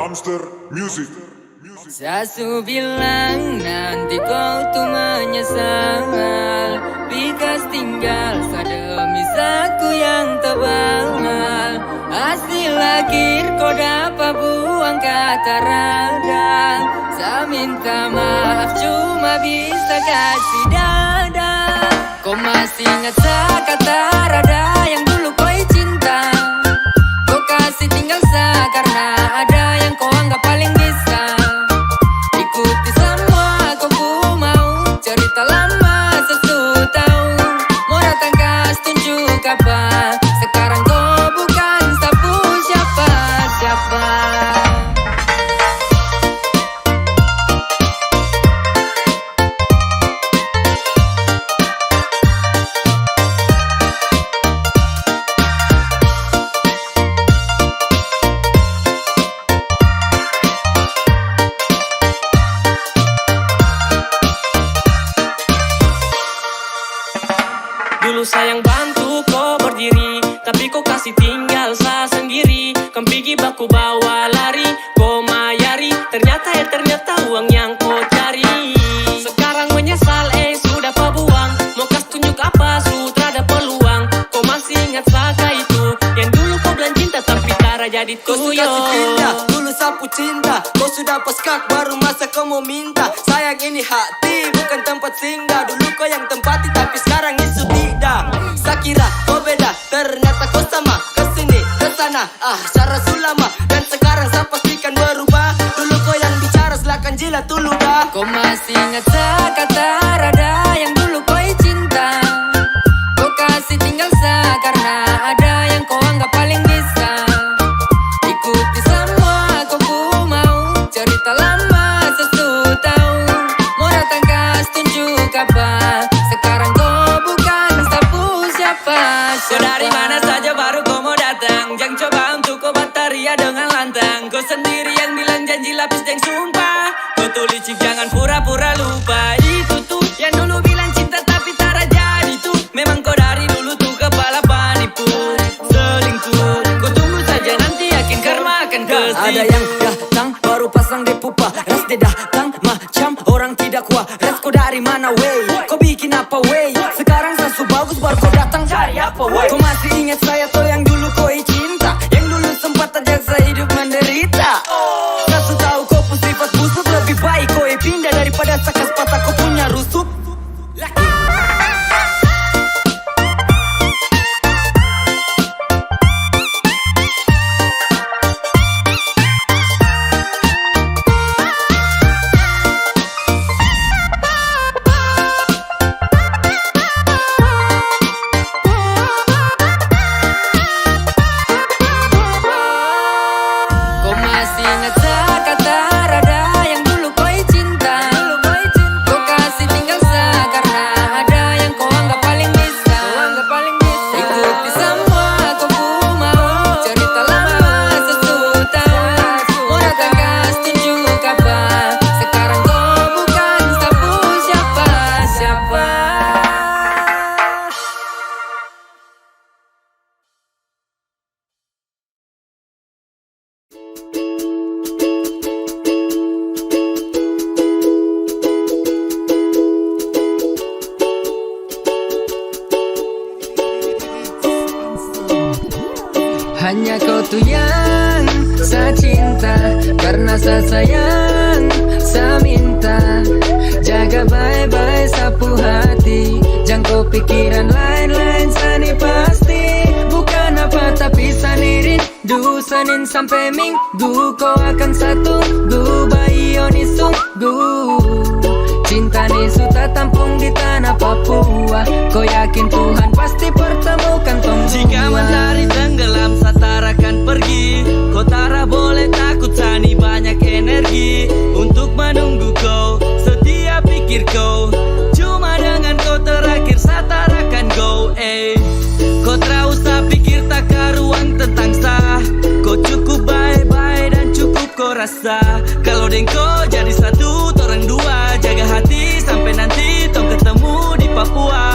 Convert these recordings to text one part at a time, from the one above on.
Hamster Music. Sasu bilang nanti kau tuh menyesal, Bikas tinggal sademi saku yang tebal. Hasil akhir kau dapat buang kata radang. Saya minta maaf cuma bisa kasih dada. Kau masih ingat kata rada yang dulu kau cinta. Kau kasih tinggal karena ada yang kau anggap paling bisa. Ikuti semua kau ku mau, cerita lama sesuatu tahu. Mau datang kas tunjuk apa, sekarang kau bukan sapu siapa-siapa. Dulu sayang bantu kau berdiri, tapi kau kasih tinggal saya sendiri. Kau pergi baku bawa lari, kau mayari. Ternyata uang yang kau cari. Sekarang menyesal sudah kau buang. Mau kas tunjuk apa sudah ada peluang. Kau masih ingat saka itu yang dulu kau bilang cinta tapi tak jadi Kau sudah pindah, dulu sapu cinta. Kau sudah paskak baru masa kau mau minta. Sayang ini hati bukan tempat singgah. Dulu kau yang tempati tapi sekarang isu tidak. Sakira kau beda, ternyata kau sama. Kesini, kesana, cara sulama. Dan sekarang saya pastikan berubah. Dulu kau yang bicara silakan jilat dulu dah. Kau masih ingat kata rada yang dulu kau cinta. Kau kasih tinggal karena ada yang kau anggap paling bisa. Ikuti semua kau ku mau, cerita lama sesuatu tahu. Mau datang kas tunjuk apa, sekarang kau bukan sapu siapa-siapa. Kau dari mana saja baru kau mau datang. Jangan coba untuk kau bataria dengan lantang. Kau sendiri yang bilang janji lapis dan sumpah. Kau tuh licik jangan pura-pura lupa. Itu tuh yang dulu bilang cinta tapi tak jadi tuh. Memang kau dari dulu tuh kepala penipu, selingkuh. Kau tunggu saja nanti yakin karma akan kesitu. Ada yang datang baru pasang di pupa. Res dia datang macam orang tidak kuat. Res kau dari mana wey? Kau bikin apa wey? Sekarang sesu bagus baru kau datang cari apa wey? Kau masih ingat saya tuh yang dulu kau cinta, yang dulu sempat aja saya hidup menderita. Sesu tahu kau pun sifat busuk, lebih baik kau pindah daripada sakas patah kau punya rusuk. Kau masih ingat kata rada yang dulu kau cinta. Kau kasih tinggal karena ada yang kau anggap paling bisa. Ikuti semua kau ku mau, cerita lama sesuatu tahu. Mau datang kas tunjuk apa, sekarang kau bukan sapu siapa-siapa. Hanya kau tuh yang saya cinta, karena saya sayang, saya minta. Jaga baik-baik sapu hati, jangan kau pikiran lain-lain sani pasti. Bukan apa tapi sanirin, du Senin sampai Minggu kau akan satu, du bayi oni sunggu. Cinta ni sudah tampung di tanah Papua. Kau yakin Tuhan pasti pertemukan tong dua. Jika mentari tenggelam satara akan pergi. Kau tara boleh takut sani banyak energi untuk menunggu kau. Setiap pikir kau cuma dengan kau terakhir satara akan go. Kau tak usah pikir tak karuang tentang sah. Kau cukup baik-baik dan cukup kau rasa. Kalau dengan kau jadi satu orang dua. Jaga hati sampai nanti tong ketemu di Papua.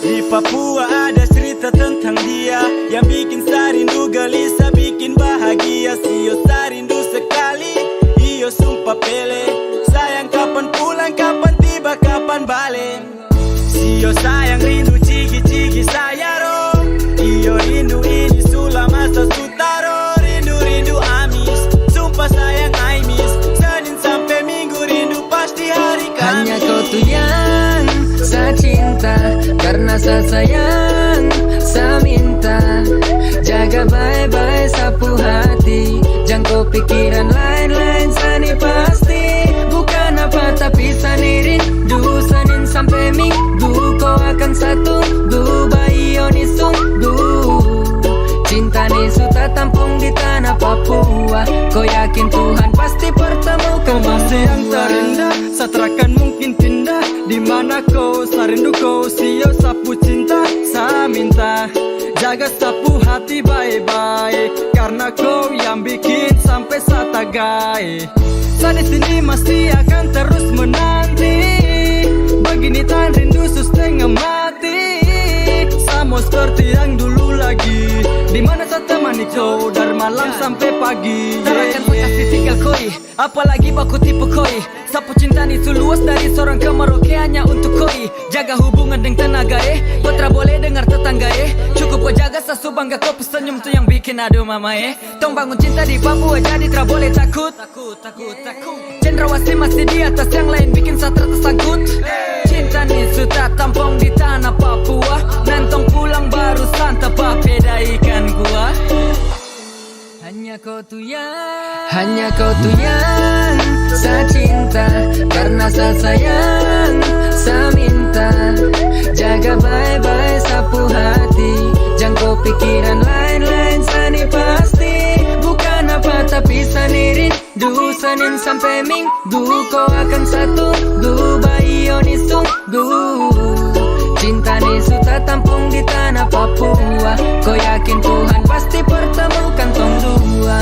Di Papua ada cerita tentang dia yang bikin sarindu gelisah, bikin bahagia. Sio sarindu sekali kapan balik. Sio sayang rindu cigi-cigi saya ro. Iyo rindu ini sulah masa sutaro. Rindu-rindu amis, sumpah sayang I miss. Senin sampai Minggu rindu pasti hari Kamis. Hanya kau tuh yang saya cinta, karena saya sayang, saya minta jaga baik-baik sapu hati. Jangan kau pikiran lain-lain, sani pasti bukan apa tapi sani rindu. Senin sampai Minggu kau akan satu bayi oni sungguh. Cinta ni sudah tampung di tanah Papua. Kau yakin Tuhan pasti pertemukan Masih yang terindah, satrakan mungkin pindah. Dimana kau, sarindu kau, sio sapu cinta. Saya minta jaga sapu hati baik-baik, karena kau yang bikin sampai saya tagai. Saya di sini masih akan terus menanti. Begini tan rindu setengah mati. Saya mau seperti yang dulu lagi, dimana saya temani kau dari malam sampai pagi. Tarakan kasih tinggal koi, apalagi baku tipe koi. Sapu cinta ni luas dari seorang ke Merauke hanya untuk koi. Jaga hubungan dengan tenaga kau tak boleh dengar tetangga Cukup kau jaga sasu bangga kau pesenyum tu yang bikin aduh mama Tong bangun cinta di Papua jadi tak boleh takut. Cendrawasih masih di atas, yang lain bikin saya tersangkut. Cinta ni sudah tampung di tanah Papua. Nantong pulang baru santap beda ikan gua. Hanya kau tuh yang saya cinta, karena saya sayang, saya minta jaga baik-baik sapu hati. Jangan kau pikiran lain-lain, sani pasti bukan apa tapi sani rindu. Senin sampai Minggu kau akan satu bayi oni sungguh. Cinta ni sudah tampung di tanah Papua. Kau yakin Tuhan pasti pertemukan tong dua.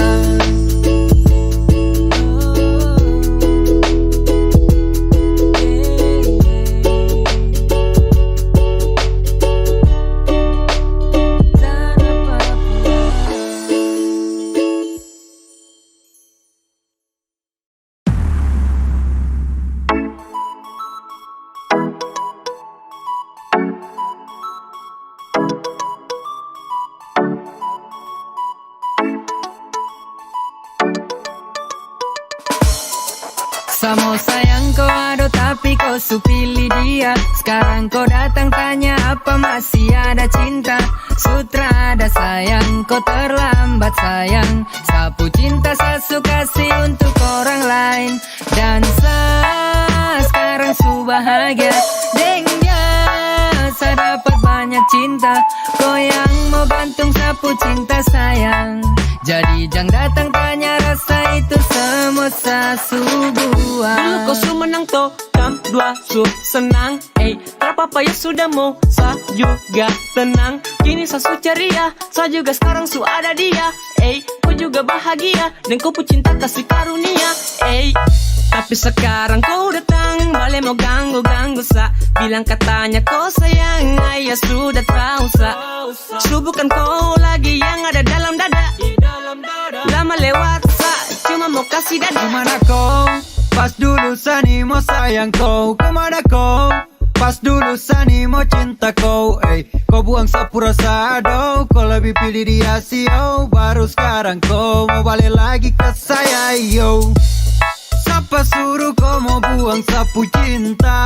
Samo sayang kau ada tapi kau su pilih dia. Sekarang kau datang tanya apa masih ada cinta. Sutra ada sayang, kau terlambat sayang. Sapu cinta saya suka kasih untuk orang lain. Dan saya sekarang su bahagia dengan dia. Saya dapat banyak cinta. Kau yang mau gantung sapu cinta sayang. Jadi jangan datang tanya rasa itu semua subuhan. Dulu kau su menang to, kam dua su senang. Tak apa-apa ya sudah mau, saya juga tenang. Kini saya su ceria, saya juga sekarang su ada dia. Kau juga bahagia, dan kau pun cinta kasih karunia. Tapi sekarang kau datang, balik mau ganggu-ganggu sa. Bilang katanya kau sayang, ayah sudah tahu sa. Su bukan kau lagi yang ada dalam dada. Lama lewat sa, cuma mau kasih dada. Kemana kau? Pas dulu Sani mau sayang kau. Kemana kau? Pas dulu Sani mau cinta kau. Kau buang sapu rasa do. Kau lebih pilih dia sio. Baru sekarang kau mau balik lagi ke saya yo. Siapa suruh kau mau buang sapu cinta?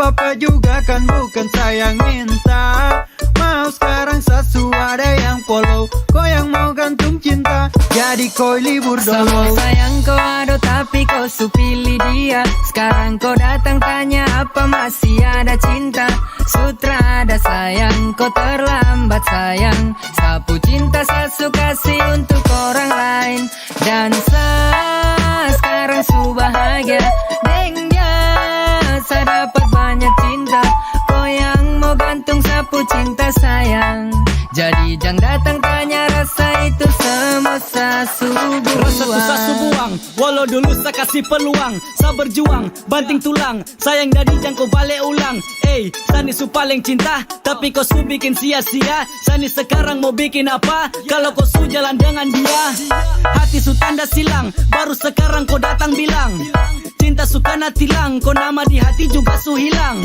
Apa juga kan bukan sayang minta. Mau sekarang sesu ada yang follow. Kau yang mau gantung cinta, jadi kau libur dulu. Sama sayang kau ada tapi kau su pilih dia. Sekarang kau datang tanya apa masih ada cinta. Sutra ada sayang, kau terlambat sayang. Sapu cinta saya suka kasih untuk orang lain. Dan saya sekarang su bahagia dengan dia. Saya dapat banyak cinta. Kau yang mau gantung sapu cinta sayang. Jadi jangan datang tanya rasa itu semua subuhan. Rasa susah subuang, walau dulu saya kasih peluang. Saya berjuang, banting tulang. Sayang dari jangan kau balik ulang. Sani su paling cinta, tapi kau su bikin sia-sia. Sani sekarang mau bikin apa, kalau kau su jalan dengan dia. Hati su tanda silang, baru sekarang kau datang bilang Cinta suka na tilang, kau nama di hati juga su hilang.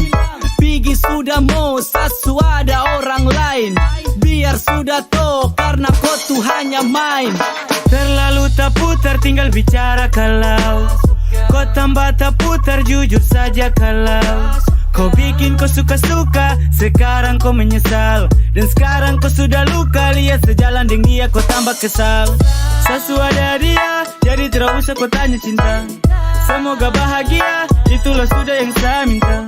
Pigi sudah mau sasu ada orang lain. Biar sudah toh karena kau tuh hanya main. Terlalu tak putar tinggal bicara kalau kau tambah tak putar jujur saja kalau kau bikin kau suka-suka, sekarang kau menyesal. Dan sekarang kau sudah luka, lihat sejalan dengan dia kau tambah kesal. Sasu ada dia, jadi tidak usah kau tanya cinta. Semoga bahagia, itulah sudah yang saya minta.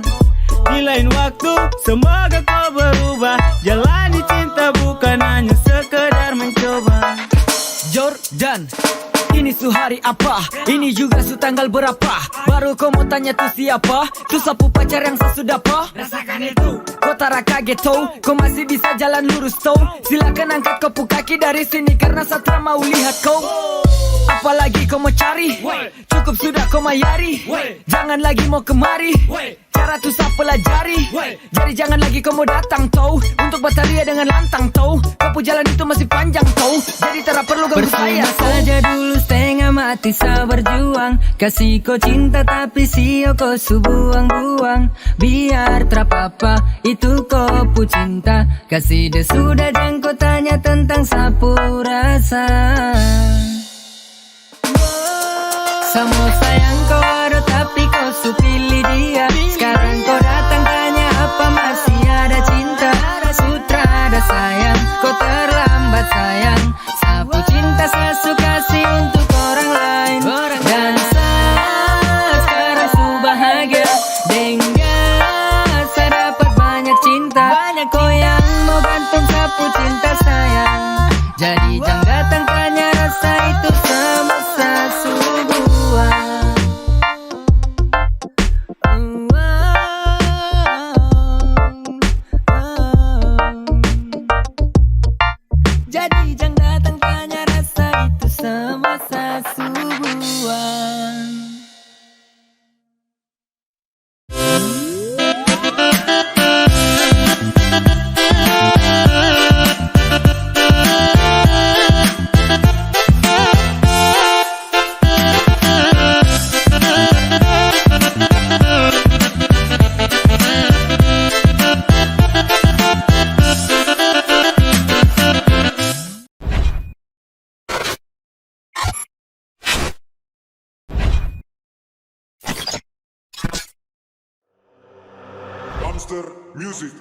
Di lain waktu, semoga kau berubah. Jalani cinta bukan hanya sekedar mencoba. Jordan, ini su hari apa? Ini juga su tanggal berapa? Baru kau mau tanya tuh siapa? Tuh sapu pacar yang sesudah apa? Rasakan itu. Kau tara kaget tau? Kau masih bisa jalan lurus tau? Silakan angkat kopu kaki dari sini karena Satra mau lihat kau. Apalagi kau mau cari? Cukup sudah kau mayari. Jangan lagi mau kemari. Cara tuh saya pelajari. Jadi jangan lagi kau mau datang tau untuk batalia dengan lantang tau. Kopu jalan itu masih panjang tau. Jadi tak perlu ganggu saya tau. Saja dulu setengah mati saya berjuang. Kasih kau cinta tapi sio kau su buang-buang. Biar terapa-apa itu kopu cinta. Kasih dia sudah jangan kau tanya tentang sapu rasa. Sama sayang kau ada tapi kau su pilih dia. Sekarang kau datang tanya apa masih ada cinta. Sutra ada sayang, kau terlambat sayang. Sapu cinta saya suka kasih untuk orang lain. Dan saya sekarang su bahagia. Dengan saya dapat banyak cinta. Kau yang mau gantung sapu cinta sayang. Jadi jangan datang tanya rasa itu semasa su buang. Jadi jangan datang tanya rasa itu semasa su buang. Monster Music.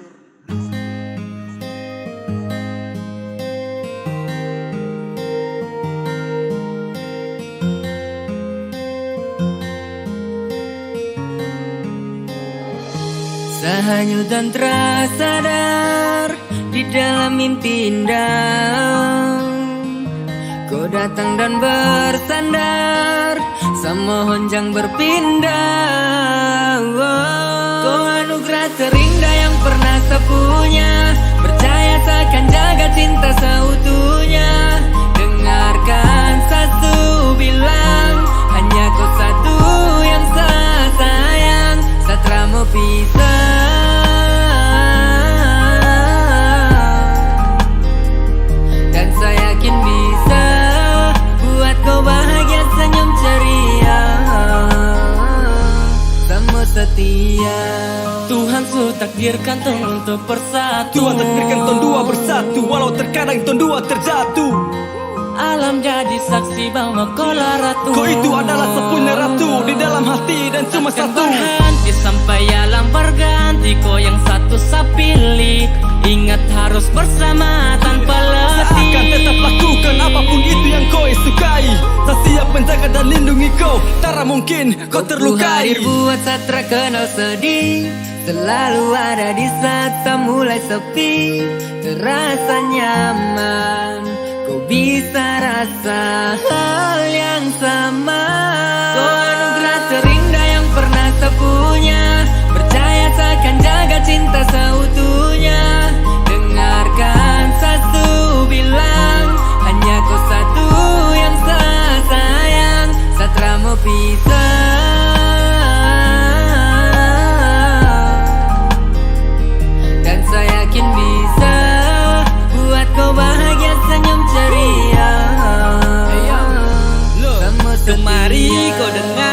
Sahanyut dan tersadar di dalam mimpi indah. Kau datang dan bersandar, sama honjang berpindah. Kau anugerah terindah yang pernah saya punya. Percaya saya akan jaga cinta seutuhnya. Dengarkan satu bilang, hanya kau satu yang saya sayang. Satra mau pisah, dan saya yakin bisa buat kau bahagia senyum ceria. Sama setia. Tuhan su takdirkan tong untuk bersatu. Tuhan takdirkan ton dua bersatu, walau terkadang ton dua terjatuh. Alam jadi saksi bahwa kau lah ratu. Kau itu adalah sepunya ratu di dalam hati dan cuma Kan satu. berhenti sampai alam berganti. Kau yang satu saya pilih. Ingat harus bersama tanpa letih. Akan tetap lakukan apapun itu yang kau sukai. Saya siap menjaga dan lindungi kau. Tak mungkin kau terlukai. Hadir buat Satra kenal sedih. Selalu ada di saat saya mulai sepi. Terasa nyaman, kau bisa rasa hal yang sama. Kau anugerah terindah yang pernah saya punya. Percaya saya akan jaga cinta seutuhnya. Dengarkan satu bilang, hanya kau satu yang saya sayang. Satra mau pisah, dan saya yakin bisa buat kau bahagia senyum ceria. Sama setia. Kemari kau dengar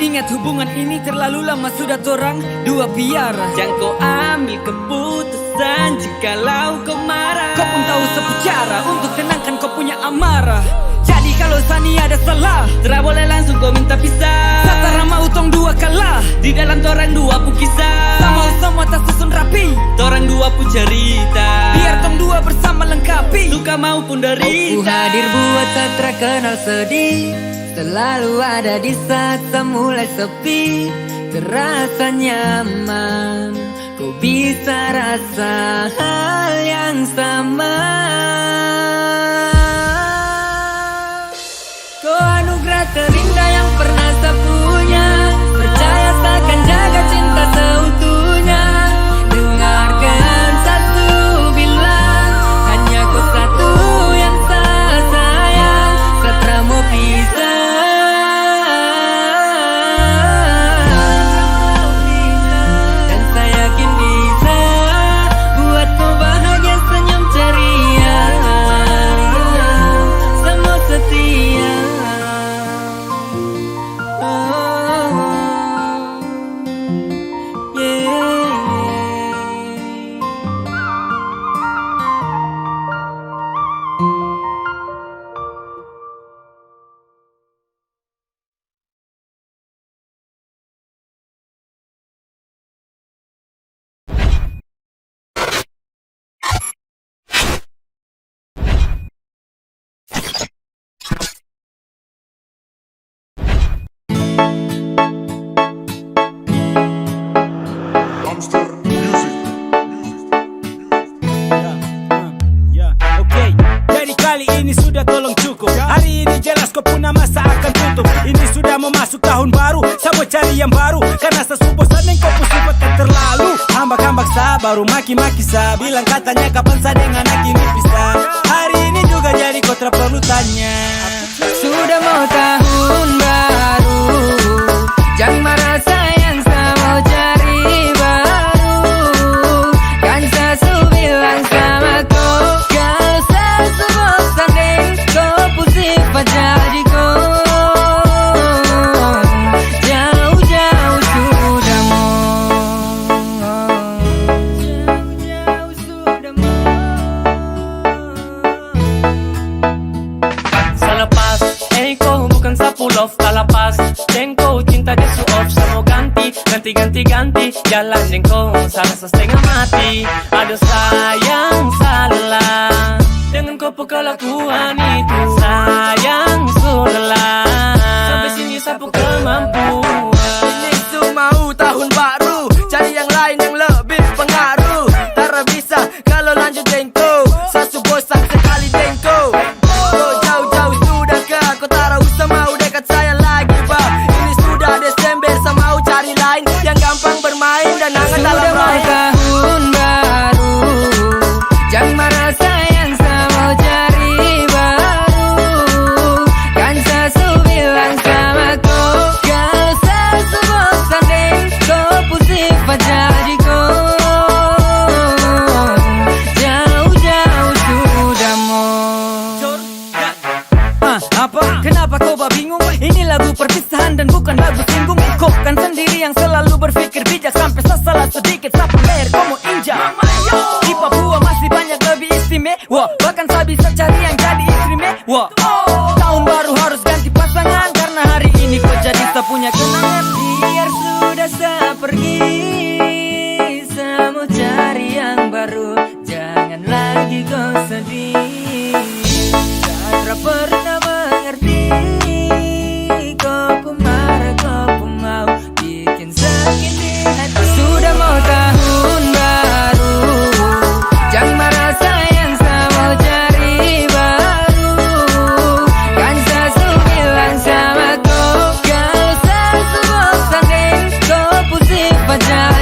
Ingat hubungan ini terlalu lama sudah torang dua piara. Jangan kau ambil keputusan jikalau kau marah. Kau pun tahu secara untuk tenangkan kau punya amarah. Jadi kalau Sani ada salah, Tera boleh langsung kau minta pisah. Satara mau tong dua kalah. Di dalam torang dua pu kisah. Sama-sama tak susun rapi. Torang dua pu cerita. Biar tong dua bersama lengkapi. Suka maupun derita. Ku hadir buat tak terkenal sedih. Selalu ada di saat mulai sepi. Terasa nyaman. Kau bisa rasa hal yang sama. Kau anugerah terindah yang pernah saya punya. Percaya takkan jaga cinta seutuhnya. Dengarkan satu bilang, hanya kau satu yang saya sayang. Setelah mau pisah, dan saya yakin bisa buat kau bahagia, senyum ceria, semua setia. Monster Music. Oke, dari kali ini sudah tolong cukup. Hari ini jelas kau punya masa akan tutup. Ini sudah mau masuk tahun baru, saya mau cari yang baru. Karena saya bosan yang kau sifat terlalu. Hambak-hambak saya baru maki-maki saya. Bilang katanya kapan saya dengan anak ini pisah. Hari ini juga jadi kau tak perlu tanya. Sudah mau tahun baru, jangan marah sayang, saya mau cari baru. Kan saya bilang sama kau, kalau saya bosan deh, kau pusing jadi kau. Jauh-jauh sudah mau, jauh-jauh sudah mau. Selepas kau bukan sapu love kalapas. Kau cinta dia su-off, saya mau ganti. Ganti jalan kau salah setengah mati. Aduh sayang salah dengan kau kelakuan itu. Sayang sudahlah, sampai sini sapu kemampuan. Ini tuh mau tahun baru, cari yang lain yang lebih pengaruh. Tara bisa kalau lanjut dengko, sasu bosan sekali dengko. Kau jauh-jauh sudah ke, kau tara usah mau dekat saya lagi bah. Ini sudah Desember, saya mau cari lain yang gampang bermain dan hangat dalam Sudah mau rain. tahun baru, jangan marah sayang, saya mau cari baru. Kan saya bilang sama kau, kalau saya bosan deh, kau pusing jadi kau. Jauh-jauh sudah mau. Apa? Kenapa kau bingung? Ini lagu perpisahan dan bukan lagu singgung. Kau kan sendiri yang selalu berpikir bijak. Sampai salah sedikit, sampai leher kau mau injak. Di Papua masih banyak lebih istimewa. Bahkan saya bisa cari yang jadi istri mewah. Tahun baru harus ganti pasangan, karena hari ini kau jadi saya punya kenangan. Biar sudah saya pergi, saya mau cari yang baru. Jangan lagi kau sedih, saya pernah mengerti. Kau pun marah, kau pun mau bikin sakit di hati. Sudah mau tahun baru, jangan marah sayang, saya mau cari baru. Kan saya bilang sama kau, kalau saya bosan deh, kau pusing jadi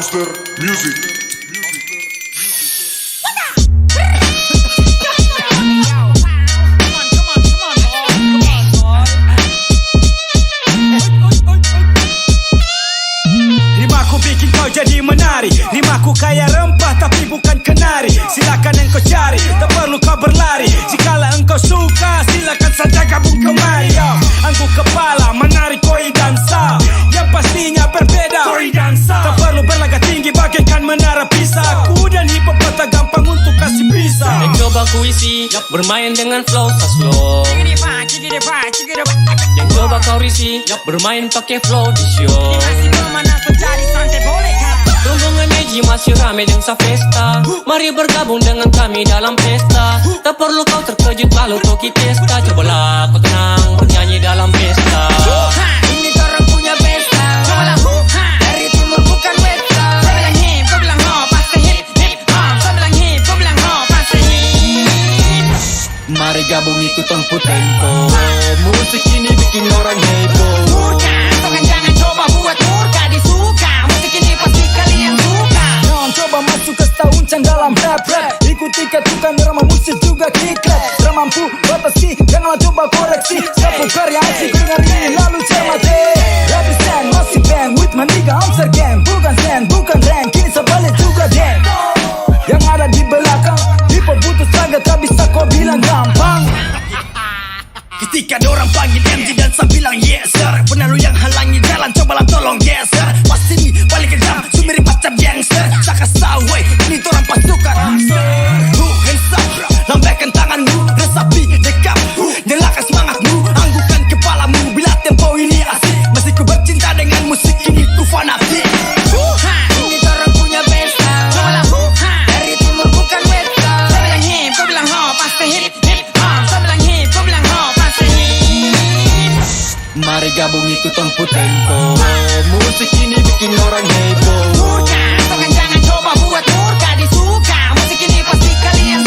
Monster Music. Rimaku bikin kau jadi menari, rimaku kaya rempah tapi bukan kenari. Silakan engkau cari, tak perlu kau berlari. Jikalau engkau suka, silakan saja gabung kemari. Angku kepala, menari koi dansa, yang pastinya berbeda. Koi dansa, tak perlu berlagak tinggi bagaikan menara Pisa. Aku dan hip hop tak gampang untuk kasih bisa. Coba ku isi, bermain dengan flow slow. Yang coba kau risi, bermain pakai flow di show. Rombongan Meji masih rame dengan sa pesta. Mari bergabung dengan kami dalam pesta. Tak perlu kau terkejut lalu toki testa. Cobalah kau tenang bernyanyi dalam pesta. Ini orang punya pesta. Dari timur bukan westa. Saya bilang hip, kau bilang ho, pasti hip, hip hop. Saya bilang hip, kau bilang ho, pasti hip. Mari gabung ikutan tempo. Musik ini bikin orang heboh. Murka, so kan jangan coba buat murka. Disuka, musik ini pasti kalian suka. Jangan coba masuk ke stauncang dalam rap. Ikuti ketukan drama musik juga kiklat. Tak mampu batasi, janganlah coba koreksi. Sapu karya asli ku dengar ini lalu cermati. Represent masih bang with my nigga Amster gang. Bukan stand, bukan rank, kini sebalik juga geng. Yang ada di belakang, hip hop butuh tenaga tak bisa kau bilang gampang. Ketika dorang panggil MG dan saya bilang yes sir. Benar lu yang halangi jalan, cobalah tolong geser. Pasti nih balik kejam, sumirip macam gangster. Tak kasih tau wey, ini dorang pasukan Who hands up, lambaikan tanganmu. Resapi dekap, nyalakan semangatmu. Anggukan kepalamu, bila tempo ini asik. Masih ku bercinta dengan musik ini ku fanatik. Ini orang punya pesta. Dari timur bukan westa. Saya bilang hip, kau bilang ho, pasti hip, hip hop. Saya bilang hip, kau bilang ho, pasti hip. Mari gabung ikutan tempo. Musik ini bikin orang heboh. Murka, so kan jangan coba buat murka. Disuka, musik ini pasti kalian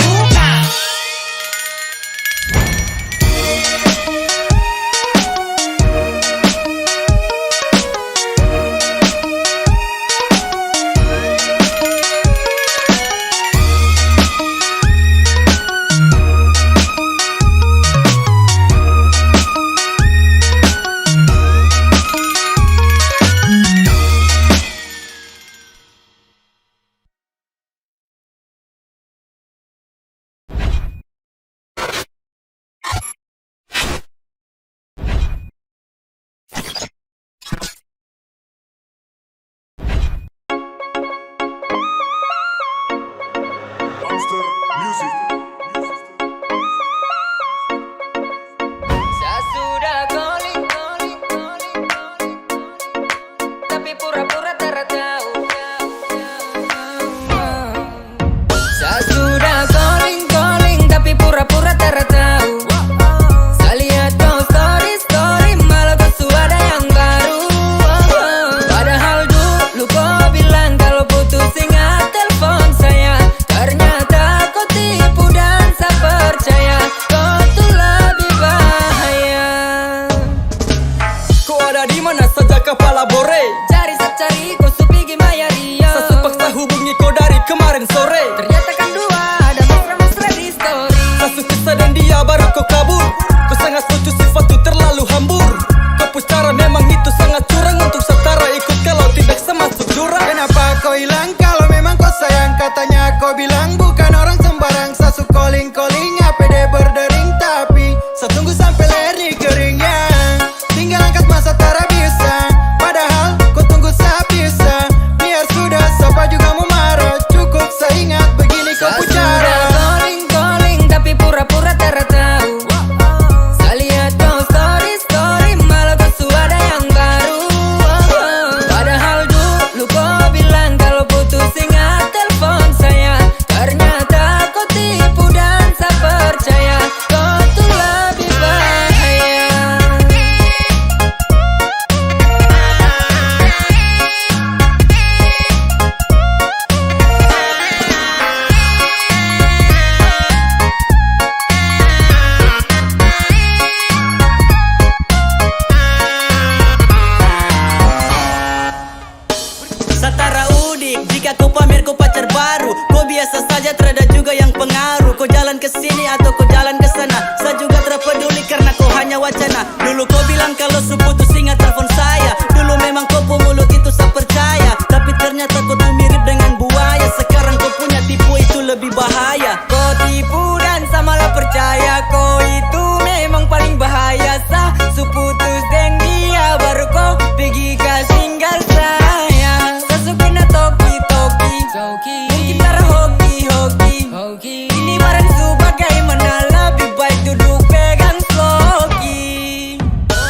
wacana. Dulu kau bilang kalau su putus ingat telepon saya. Dulu memang kau mulut itu saya percaya, tapi ternyata kau tuh mirip dengan buaya. Sekarang kau punya tipu itu lebih bahaya. Kau tipu dan samalah percaya, kau itu memang paling bahaya. Sah su putus deng dia baru kau pergi ke singgah saya. Sasukina toki-toki, mungkin cara hoki-hoki. Ini barang su bagaimana, lebih baik duduk pegang sloki.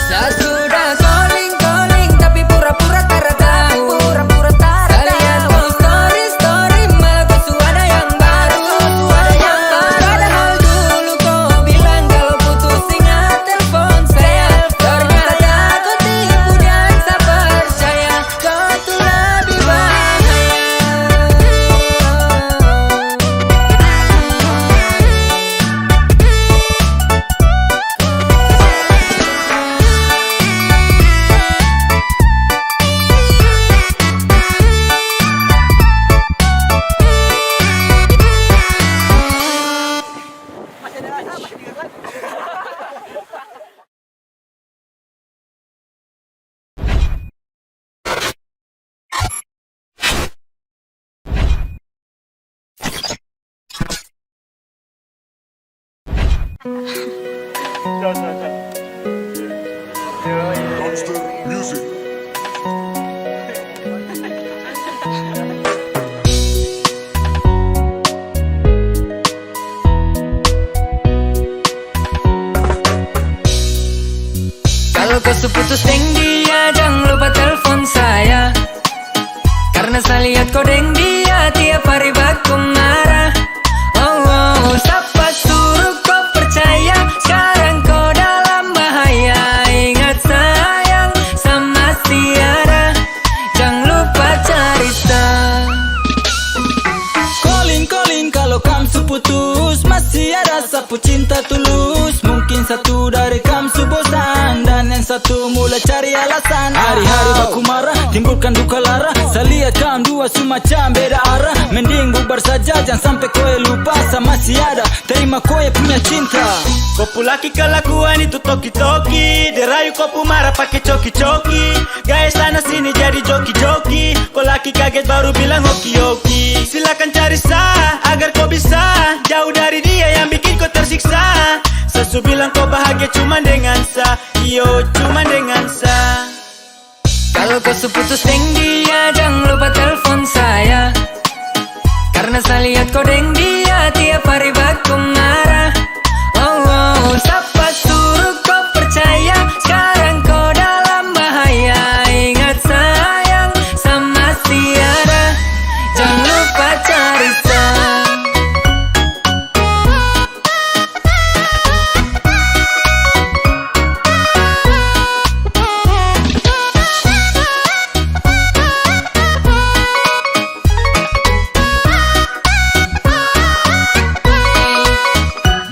Saya sudah calling tapi pura-pura tak tahu. Saya lihat kau story malah kau su ada yang baru. Padahal dulu kau bilang kalau putus ingat telepon saya. Ternyata kau tipu dan tak percaya, kau tuh lebih bahaya. Monster Music. Kalau kau seputus deng dia, jangan lupa telepon saya. Karena saya lihat kau deng dia tiap hari baku marah. Oh, siapa suruh kau percaya? Sekarang kau dalam bahaya. Ingat sayang sama Tiara, jangan lupa cerita. Calling kalau kamu putus, masih ada sapu cinta tulus. Mungkin satu dari kamu bosan dan yang satu mulai cari alasan. Hari-hari baku marah, timbulkan duka lara. Saya lihat kamu dua semacam beda arah. Mending bubar saja, jangan sampai koe lupa sama si ada. Terima koe punya cinta. Kopu laki kelakuan itu toki-toki. Derayu kopu marah pakai coki-coki. Gaya sana sini jadi joki-joki. Kau laki kaget baru bilang hoki-hoki. Silakan cari sah agar kau bisa jauh dari dia yang bikin kau tersiksa. Sesu bilang kau bahagia cuma dengan sa, iyo cuma dengan sa. Kalau kau seputus deng dia, jangan lupa telepon saya. Karena saya lihat kau deng dia tiap hari baku marah. Oh, siapa suruh kau percaya? Sekarang kau dalam bahaya. Ingat sayang sama Tiara, jangan lupa cerita.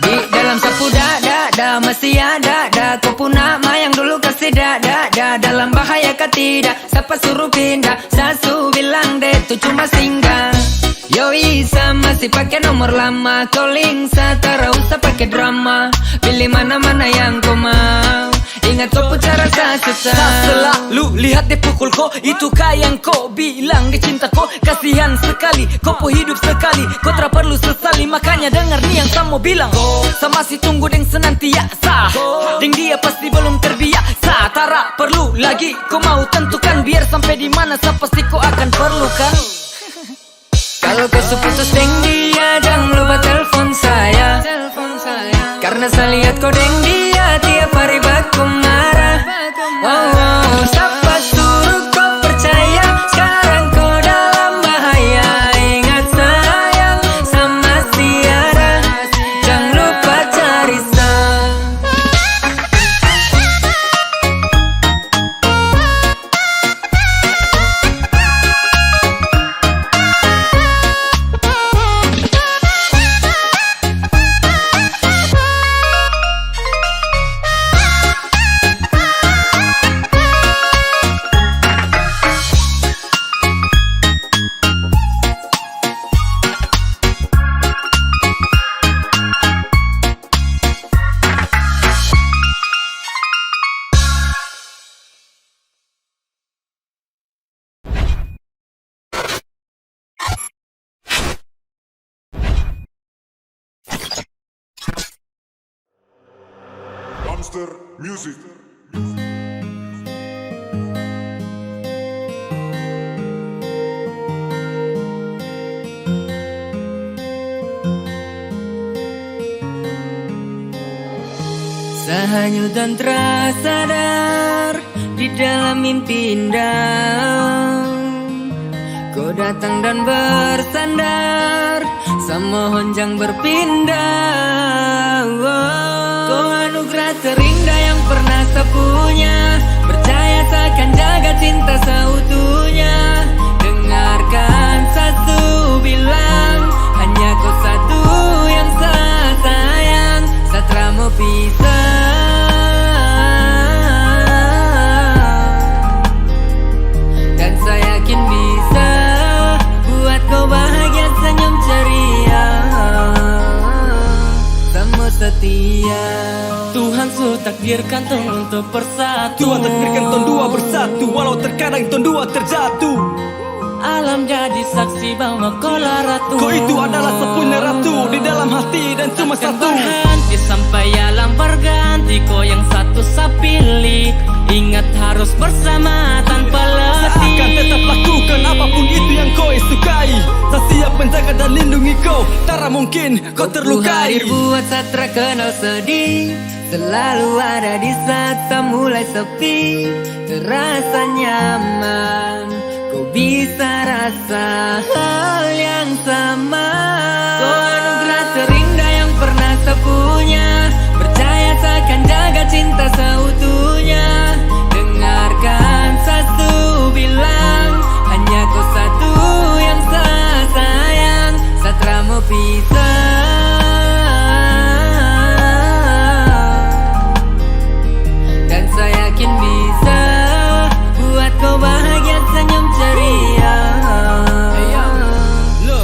Di dalam sapu dada masih ada kau pun nama yang dulu kasih dada. Dalam bahaya kah tidak? Siapa suruh pindah? Sasu bilang deh itu cuma singgah. Yoi sama masih pakai nomor lama. Calling satara usah pakai drama. Pilih mana-mana yang kau mau. Ingat kau pun cara saya susah. Selalu lihat dia pukul kau, itu kayak yang kau bilang dia cinta kau. Kasihan sekali, kau pun hidup sekali. Kau tak perlu sesali, makanya dengar nih yang sama bilang. Saya masih tunggu deng senantiasa. Deng dia pasti belum terbiasa. Tara perlu lagi, kau mau tentukan. Biar sampai di mana saya pasti kau akan perlukan. Kalau kau seputus deng dia, jangan lupa telepon saya. Karena saya lihat kau deng dia tiap hari baku marah. Oh, siapa suruh kau percaya? Sekarang kau dalam bahaya. Ingat sayang sama Tiara, jangan lupa cerita. Dumpster Music. Sahanyut dan tersadar di dalam mimpi indah. Kau datang dan bersandar, sama honjang berpindah. Kau anugerah terindah yang pernah sepunya. Percaya seakan jaga cinta seutuhnya. Dengarkan satu bilang, hanya kau satu yang saya sayang. Satra mau pisah, dan saya yakin bisa buat kau bahagia, senyum ceria, sama setia. Tuhan su takdirkan tong untuk bersatu. Tuhan takdirkan ton dua bersatu, walau terkadang ton dua terjatuh. Alam jadi saksi bahwa kau lah ratu. Kau itu adalah sepunya ratu di dalam hati dan cuma Akan satu. berhenti sampai alam berganti. Kau yang satu saya pilih. Ingat harus bersama tanpa letih. Akan tetap lakukan apapun itu yang kau sukai. Saya siap menjaga dan lindungi kau. Tak mungkin kau terlukai. Hadir buat Satra kenal sedih. Selalu ada di saat saya mulai sepi. Terasa nyaman, kau bisa rasa hal yang sama. Kau anugerah terindah yang pernah saya punya. Percaya seakan jaga cinta seutuhnya. Dengarkan satu bilang, hanya kau satu yang saya sayang. Satra mau pisah, dan saya yakin bisa buat kau bahagia, senyum ceria,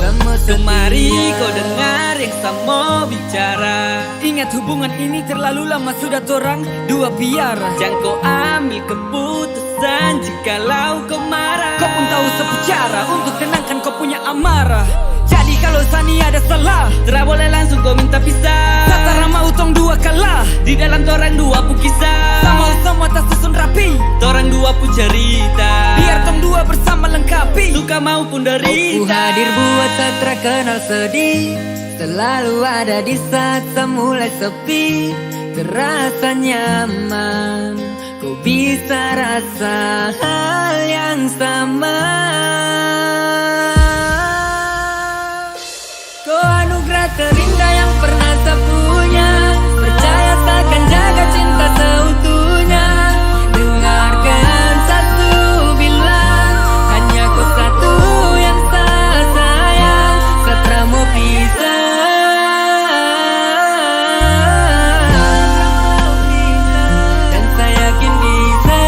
sama setia. Mari kau dengar yang saya mau bicara. Ingat hubungan ini terlalu lama sudah torang dua piara. Jangan kau ambil keputusan jikalau kau marah. Kau pun tahu secara untuk tenangkan kau punya amarah. Jadi kalau Sani ada salah, Tidak boleh langsung kau minta pisah. Satra mau tong dua kalah. Di dalam torang dua pu kisah. Sama-sama tak susun rapi. Torang dua pu cerita. Biar tong dua bersama lengkapi. Suka maupun derita. Ku hadir buat Satra kenal sedih. Selalu ada di saat saya mulai sepi. Terasa nyaman, kau bisa rasa hal yang sama. Kau anugerah terindah yang pernah saya punya. Percaya takkan jaga cinta seutuhnya. Dengarkan satu bilang, hanya kau satu yang saya sayang. Satra mau pisah, dan saya yakin bisa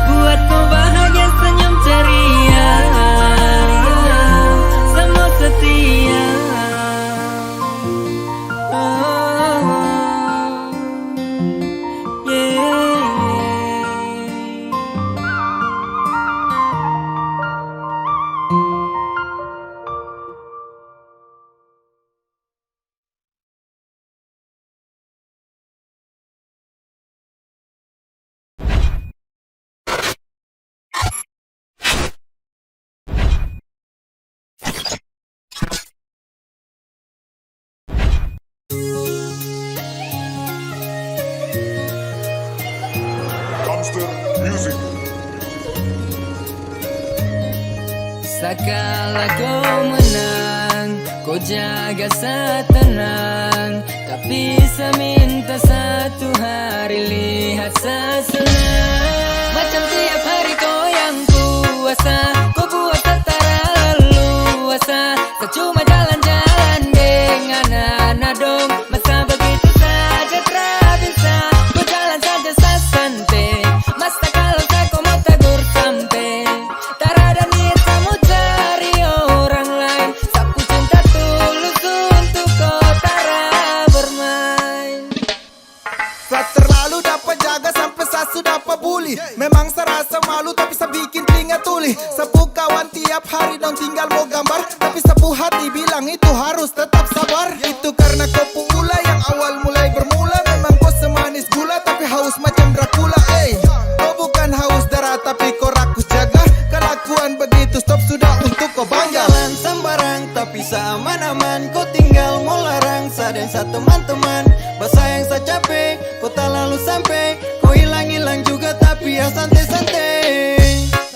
buat kau bahagia, senyum ceria, sama setia. Dumpster Music. Sekala kau menang, kau jaga setenang. Tapi saya minta satu hari lihat saya senang. Macam tiap hari kau yang puasa, kau buat setara leluasa. Saya cuma jalan-jalan dengan anak dong. Masa begitu saja tak bisa, kau jalan saja saya santai. Masa kalau saya kau mau tegur sampai. Tak ada niat saya mau cari orang lain. Sapu cinta tulus untuk kau tara bermain. Saya terlalu dapat jaga sampai saya sudah dapat bully. Memang saya rasa malu tapi saya bikin telinga tuli. Saya Dracula, kau bukan haus darah tapi kau rakus jaga. Kelakuan begitu stop sudah untuk kau bangga. Jalan sembarang tapi seaman-aman. Kau tinggal mau larang sadeng sa teman-teman. Bahasa yang saya capek kau tak lalu sampai. Kau hilang-hilang juga tapi ya santai-santai.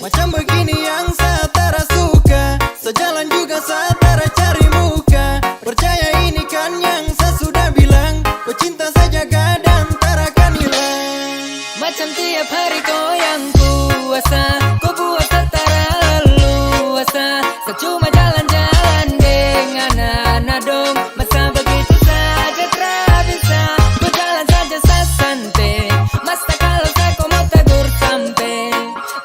Macam begini yang saya tak suka. Sejalan juga saya tak cari muka. Percaya ini kan yang saya sudah bilang. Kau cinta saja dan tak akan hilang. Macam tiap hari kau yang puasa, kau buat setara luasa. Saya cuma jalan-jalan dengan anak dong. Masa begitu saja tak bisa. Kau jalan saja saya santai. Masa kalau saya kau mau tegur sampai.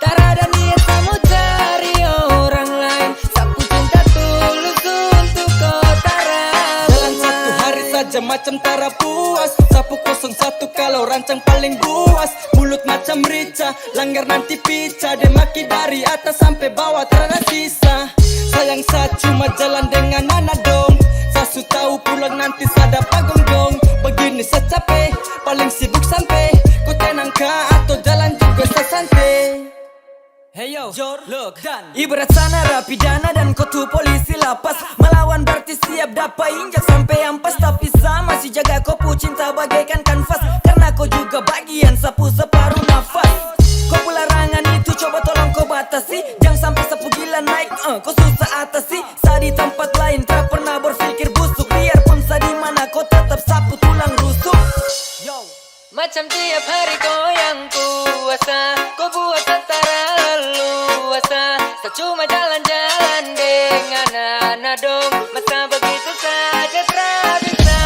Tak ada niat saya mau cari orang lain. Sapu cinta tulus untuk kau tara. Jalan satu hari saja macam tara puas. Sapu 01 kalau rancang paling buas. Mulut macam rica, langgar nanti pica. Dia maki dari atas sampai bawah terada sisa. Sayang saya cuma jalan dengan anak dong. Saya su tahu pulang nanti sada pagonggong. Begini saya capek, paling sibuk sampai. Kau tenang kah atau jalan juga saya santai. Hey yo, look, ibarat sana rapi dana dan kau tuh polisi lapas. Melawan berarti siap dapat injak sampai ampas. Tapi saya masih jaga kau pu cinta bagaikan kanvas. Karena kau juga bagian sapu separuh nafas. Kau pu larangan itu coba tolong kau batasi. Jangan sampai sapu gila naik, kau susah atasi. Saya di tempat lain tak pernah berpikir busuk. Biarpun saya di mana kau tetap sapu tulang rusuk. Yo. Macam tiap hari kau yang puasa, kau buat setara luasa. Saya cuma jalan-jalan dengan anak dong. Masa begitu saja tak bisa.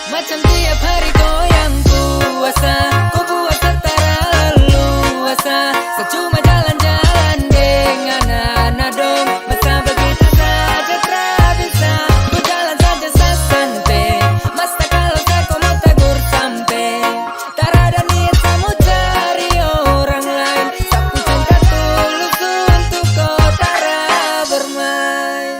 Macam tiap hari kau yang puasa, kau buat setara luasa. Saya cuma jalan-jalan dengan anak dong. Masa begitu saja tak bisa. Kau jalan saja saya santai. Masa kalau saya kau mau tegur sampai. Tak ada niat saya mau cari orang lain. Sapu cinta tulus untuk kau tara bermain.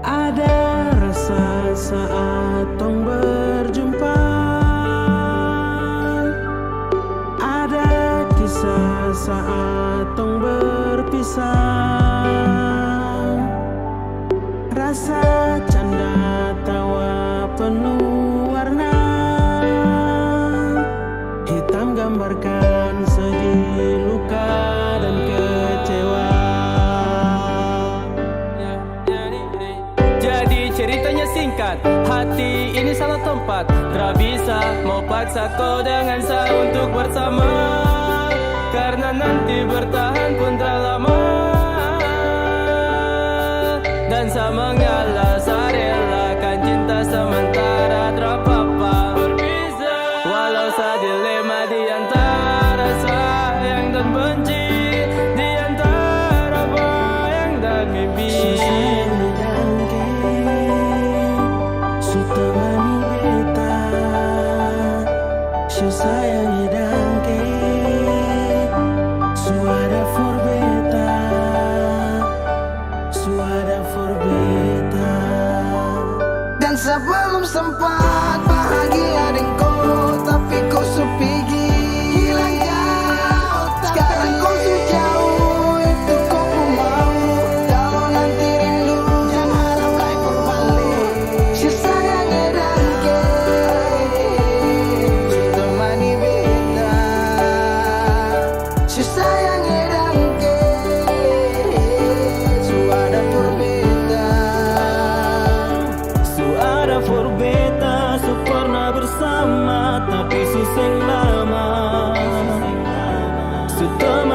Ada rasa saat tong berjumpa. Ada kisah saat tong berpisah. Rasa canda tawa penuh warna. Hitam gambarkan sedih, luka dan kecewa. Jadi ceritanya singkat, hati ini salah tempat. Tak bisa mau paksa kau dengan saya untuk bersama. Karena nanti bertahan pun tak lama. Dan saya mengalah, saya relakan cinta sementara terapa-apa. Walau saya dilema di antara sayang dan benci, di antara bayang dan mimpi. Sayang dangke suara for beta, suara for beta. Dan sebelum sempat bahagia dengan tapi kau supigi hilang jauh. Sekarang kau sudah jauh, itu kau pun mau. Kalau nanti rindu jangan harap lagi berbalik. Sayang dangke bersama tapi susah lama. Sudah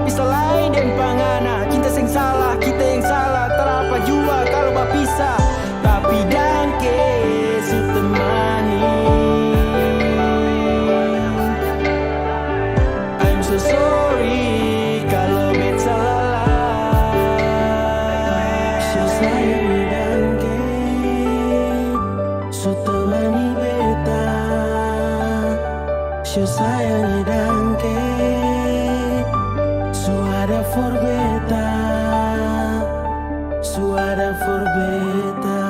Tapi selain dan pangana, cinta sing salah, kita yang salah. Terapa jua kalau berpisah, tapi dangke su temani. I'm so sorry kalau bet salah. So sayang dangke su temani beta. So sayang dangke suara for beta, suara for beta.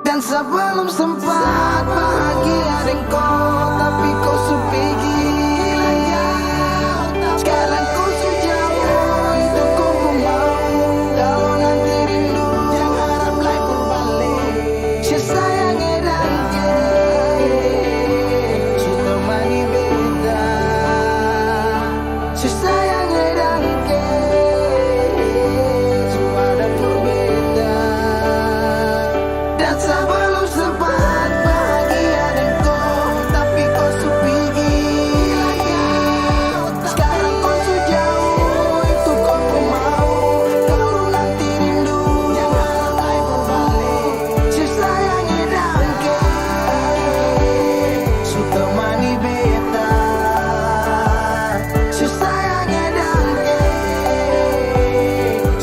Dan sebelum sempat bahagia dengan kau, tapi kau supigi hilang jauh. Sekarang kau sejauh, itu kau mau. Kalau nanti rindu, jangan harap lagi berbalik. Sayangnya dan sudah mani beda. Sayangnya dan suara berbeda. Dan sebelum sempat bahagia dengan kau, tapi kau supigi hilang jauh. Sekarang kau sejauh, itu kau mau. Kalau nanti rindu, jangan lagi berbalik. Sayangnya dan sudah mani beta. Sayangnya dan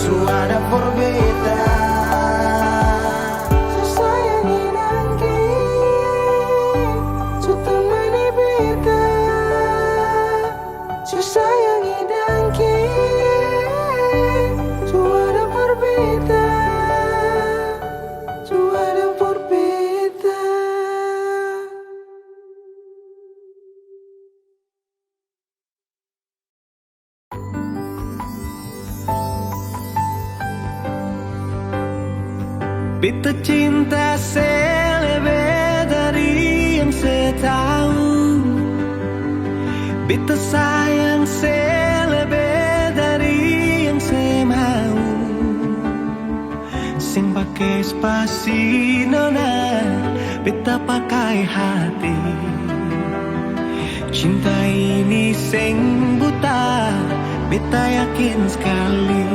suara berbeda. Sayangnya dan sudah mani beta. Sayangnya dan suara berbeda. Suara berbeda. Beta cinta selebih dari yang saya tahu. Beta sayang selebih dari yang saya mau. Sing pakai spasi nona, beta pakai hati. Cinta ini sing buta, beta yakin sekali.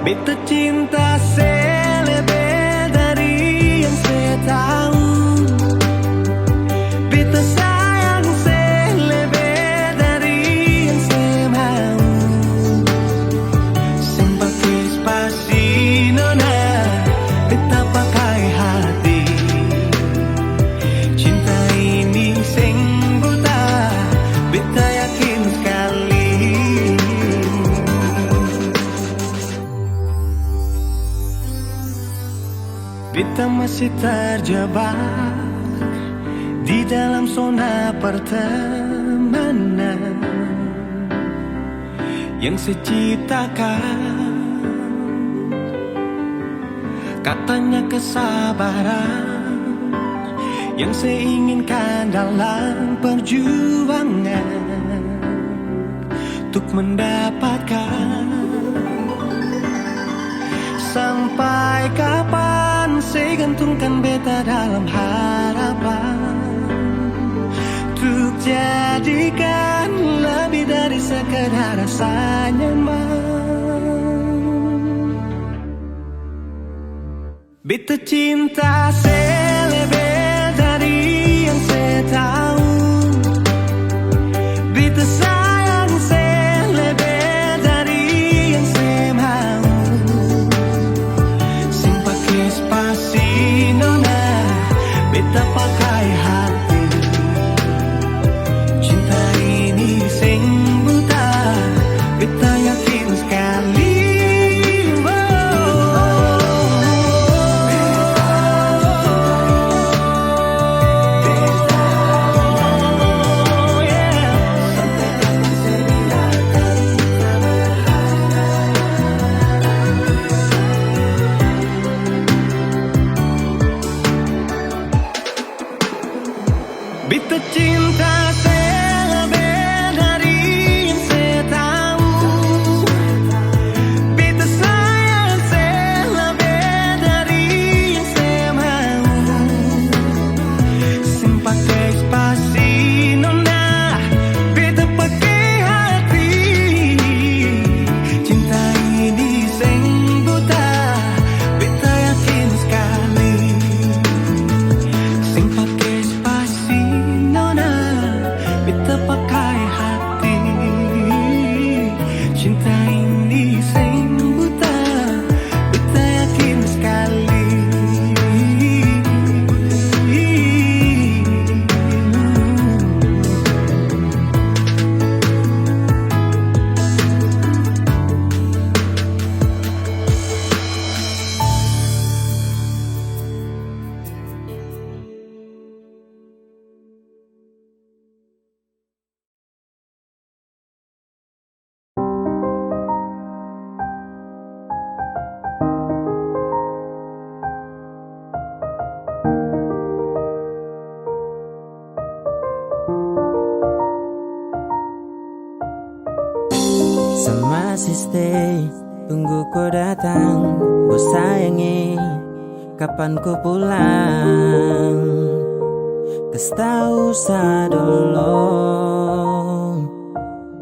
Beta cinta selebih dari yang saya tahu. Beta sayang selebih dari yang saya mau. Sing pakai spasi nona, beta pakai hati. Cinta ini sing buta, beta yakin sekali. Beta masih terjebak di dalam zona pertemanan yang saya ciptakan. Katanya kesabaran yang saya inginkan dalam perjuangan untuk mendapatkan. Sampai kapan saya gantungkan beta dalam harapan untuk jadikan lebih dari sekedar rasa nyaman. Beta cinta selebih dari yang saya tahu. Beta sayang selebih dari yang saya mau. Sing pakai spasi nona, beta pakai hati. Cinta ini sing buta, beta yakin sekali. Oh. masih stay, tunggu kau datang. Ku sayangi, kapan kau pulang? Kas tak usah dulu.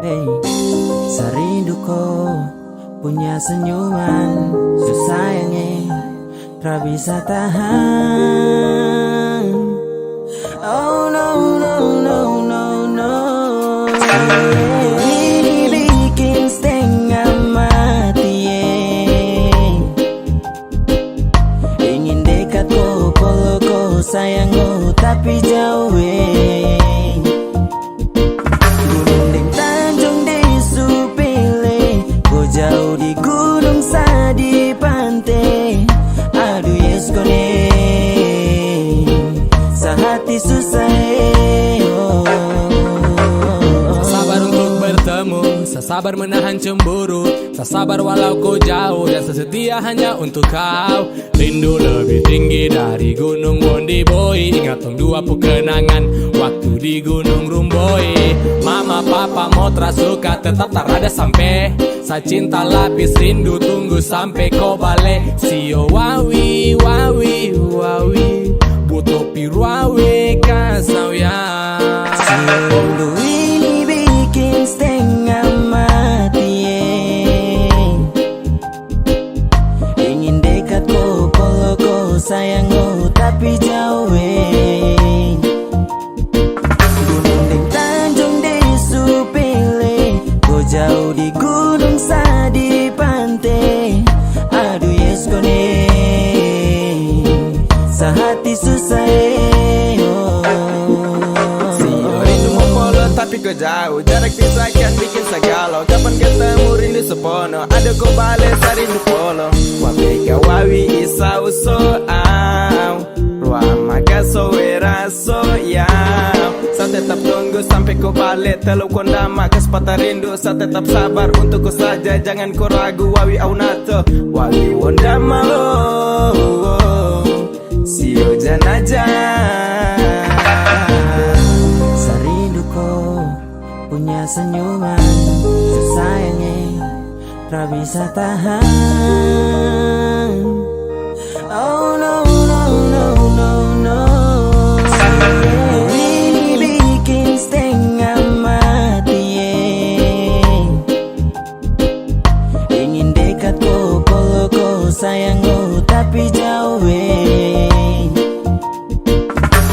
Hey, serindu kau punya senyuman. Ku sayangi, tak bisa tahan. Oh no no no no no. Ini bikin setengah mati, ingin dekat kau, peluk kau, sayang kau, tapi jauh. Gunung deng Tanjung Desupele, kau jauh di gunung sa di pantai. Aduh yes kone, sehati susah. Sabar untuk bertemu, sabar menahan cemburu, sabar walau kau jauh, dan sesetia hanya untuk kau. Rindu lebih tinggi dari gunung Bondi Boy. Ingat tong dua kenangan waktu di gunung Rumboi. Mama papa motra suka tetap tak ada sampai. Sa cinta lapis rindu tunggu sampai kau balik. Sio wawi wawi wawi, butuh pirwawe kasau ya. Selalu ini bikin setengah mati, ingin dekat kau, peluk kau, sayang kau, tapi jauh. Gunung deng Tanjung Desupele, kau jauh di gunung sa di pantai. Aduh yes kone, sehati susah. Tapi kau jauh, jarak pisahkan bikin segala. Kapan ketemu rindu sepono, ada kau balik sa rindu polo. Wabeka wawi isa uso au, ruama gaso weraso ya. Sa tetap tunggu sampai kau balik, telu kondama kesempatan rindu. Sa tetap sabar untuk kau saja, jangan kau ragu wawi au nato. Wawi wondama oh, sio janaja. Punya senyuman, sayangnya tak bisa tahan. Oh no no no no no. Ini bikin setengah mati, ingin dekat kau, peluk kau, sayang kau, tapi jauh.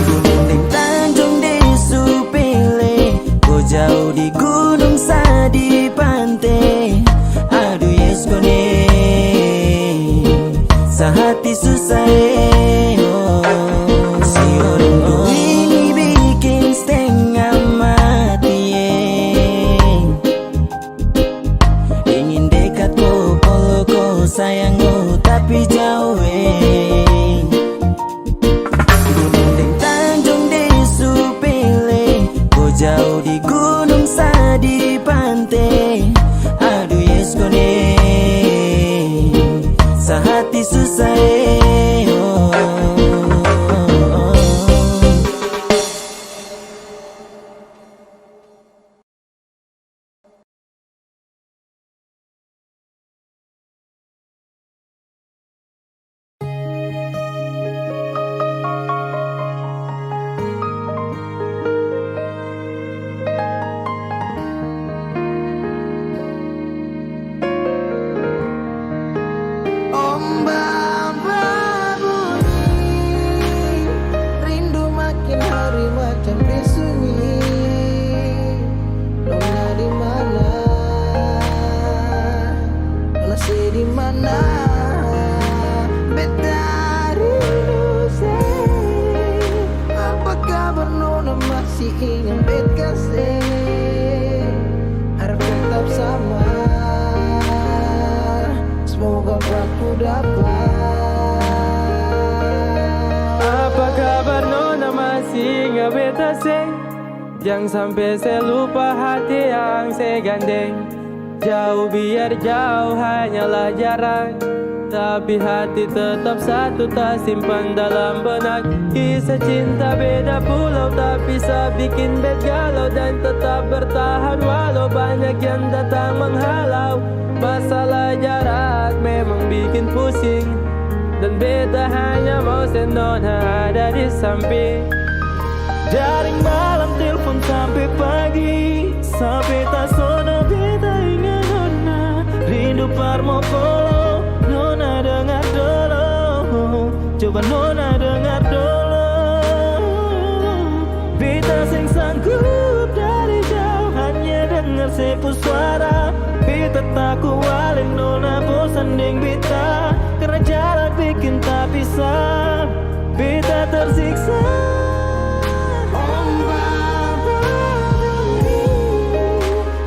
Gunung deng Tanjung Desupele, kau jauh di gunung sa di pantai. Aduh yes kone, sehati susah. Rindu ini bikin setengah mati, ingin dekat kau, peluk kau, sayang kau, tapi jauh. Gunung deng Tanjung Desupele, kau jauh di gunung sa di pantai. Aduh yes kone, sehati susah. Jangan sampai saya lupa hati yang saya gandeng. Jauh biar jauh hanyalah jarak, tapi hati tetap satu tak simpan dalam benak. Kisah cinta beda pulau, tapi bisa bikin bed galau dan tetap bertahan walau walau banyak yang datang menghalau. Masalah jarak memang bikin pusing, dan beta hanya mau senona ada di samping. Dari malam telepon sampai pagi, sampai tak sono beta ingat nona. Rindu parmo polo, nona dengar dulu. Coba nona dengar dulu. Beta sing sanggup dari jauh hanya dengar sepu suara. Beta tak kualing nona bosan deng beta, karena jarak bikin tak bisa. Beta tersiksa.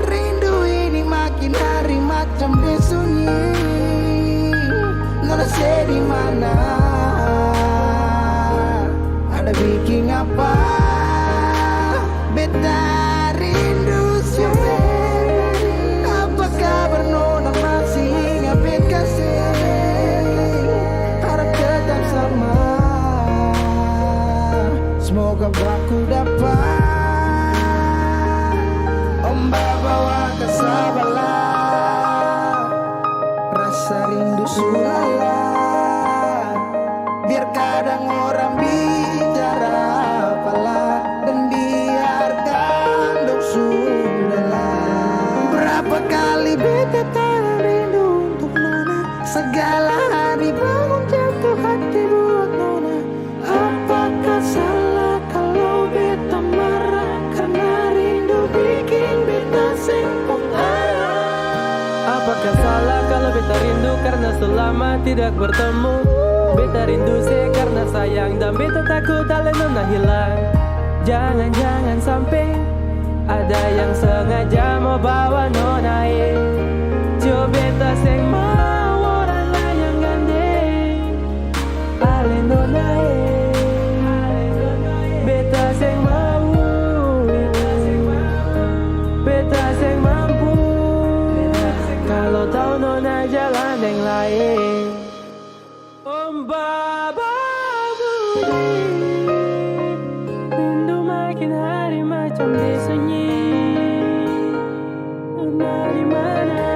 Rindu ini makin hari macam sunyi. Nona sedih mana? Ada bikin apa? Beta rindu siapa? Apa kabar nona masih ingat bet kasih? Harap tetap sama. Semoga aku dapat ombak bawa kesabaran, rasa rindu sulala. Biar kadang orang bicara apalah, dan biarkan dong sudahlah. Berapa kali beta tak rindu untuk nona, segala hari bangun jatuh hati buat nona. Apakah salah kalau beta marah, karena rindu bikin beta sempung arah? Apakah salah kalau beta rindu karena selama tidak bertemu? Beta rindu karena sayang, dan beta takut ale nona hilang. Jangan-jangan sampai ada yang sengaja mau bawa nona coba beta seng mau orang lain yang gandeng ale nona beta seng mau, beta seng mampu kalau tahu nona jalan yang lain. Baba bunyi, rindu makin hari macam disunyi. Nona di mana?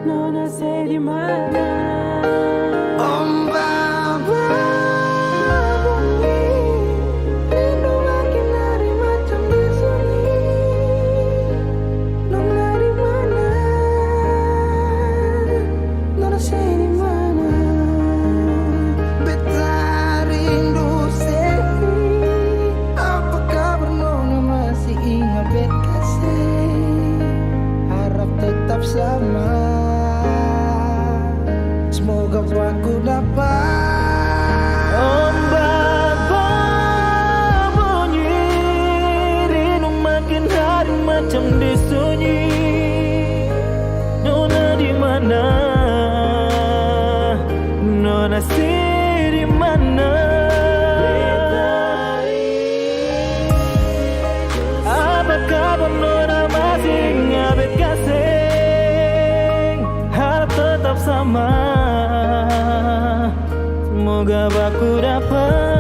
Nona sedih mana? Baba bunyi, rindu makin hari macam disunyi. Nona di mana? Nona sedih mana? Sama, semoga aku dapat ombak bunyi, rindu makin hari macam disunyi. Nona di mana? Nona di mana? Apa kabar nona masih ingat kasih? Tetap sama, semoga aku dapat.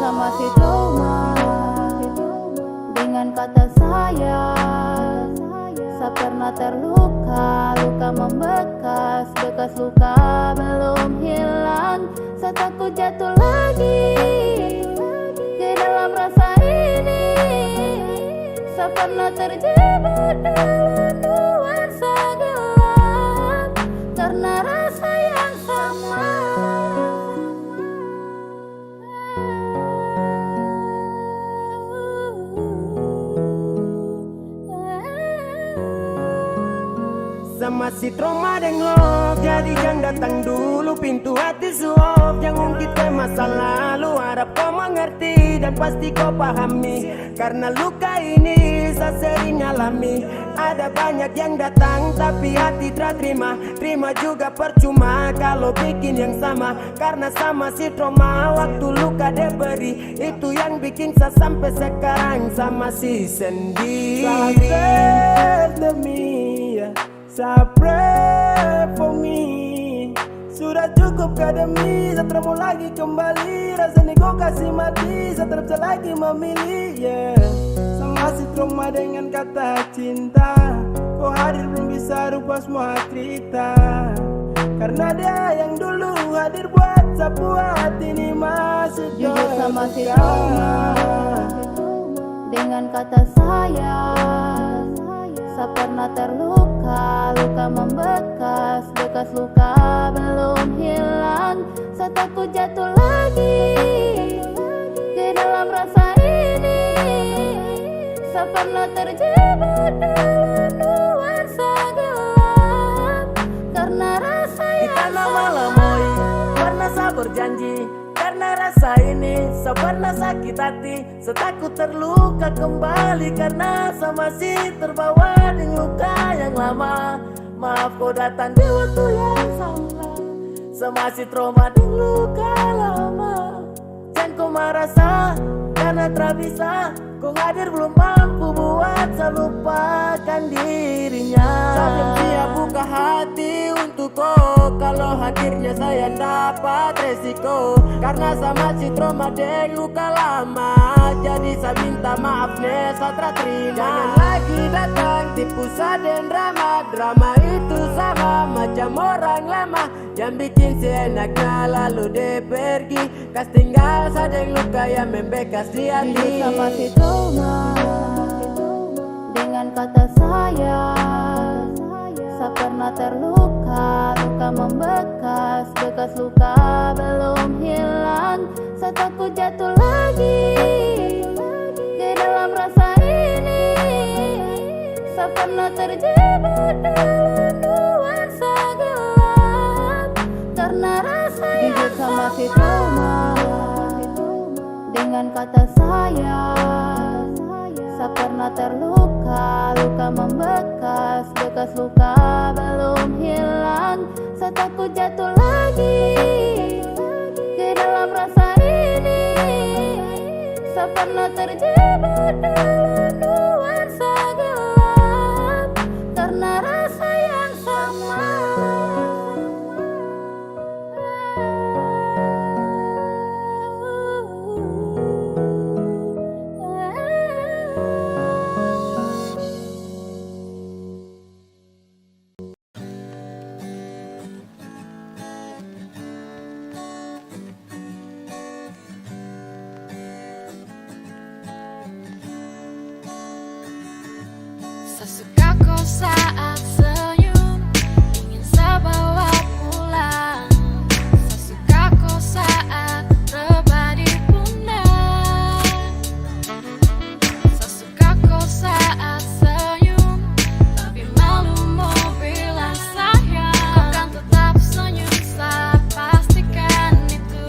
sama si Roma dengan kata sayang. Saya pernah terluka, luka membekas dekat bekas luka belum hilang. Saat aku jatuh lagi ke dalam rasa ini, saya pernah terjebak dalam nuansa gelap karena rasa yang sama. Sama si trauma deng love, jadi jangan datang dulu pintu hati suap. Jangan ungkit ke masa lalu, harap kau mengerti dan pasti kau pahami. Karena luka ini saya sering alami. Ada banyak yang datang tapi hati tak terima. Terima juga percuma kalau bikin yang sama. Karena sama si trauma waktu luka dia beri, itu yang bikin saya sampai sekarang sama si sendiri. Sabar demi ya, pray for me. Sudah cukup kademi, saya tak mau lagi kembali. Rasanya kau kasih mati, saya tak bisa lagi memilih, yeah. Sama si trauma dengan kata cinta, kau hadir belum bisa rubah semua cerita. Karena dia yang dulu hadir buat sebuah hati ini masih jujur sama si trauma dengan kata sayang. Saya pernah terluka, luka membekas, bekas luka belum hilang. Saat aku jatuh lagi ke dalam rasa ini, saya pernah terjebak dalam nuansa gelap karena rasa yang kita lama-lamoi, karena saya berjanji. Karena rasa ini, saya pernah sakit hati, saya takut terluka kembali. Karena saya masih terbawa dengan luka yang lama. Maaf kau datang di waktu yang salah, saya masih trauma dengan luka lama. Jangan kau merasa, karena tak bisa kau hadir belum mampu buat saya lupakan dirinya. Saya siap buka hati untuk kau, kalau hadirnya saya dapat resiko. Karena sama si trauma deng luka lama, jadi saya minta maaf nih saya tak terima. Jangan lagi datang tipu saya dan drama. Drama itu sama macam orang lama, yang bikin seenaknya lalu dia pergi. Kas tinggal saya deng luka yang membekas di hati. Sama si trauma dengan kata sayang. Saya pernah terluka, luka membekas, bekas luka belum hilang. Saat aku jatuh lagi ke dalam rasa ini, saya pernah terjebak dalam nuansa gelap karena rasa yang sama si trauma dengan kata sayang. Saya pernah terluka, luka membekas, bekas luka belum hilang. Saat aku jatuh lagi ke dalam rasa ini, saya pernah terjebak dalam nuansa gelap karena rasa yang sama. Sesuka kau saat senyum, ingin saya bawa pulang. Sesuka kau saat rebah di pundak. Sesuka kau saat senyum, tapi malu mau bilang sayang. Kau kan tetap senyum, saya pastikan itu.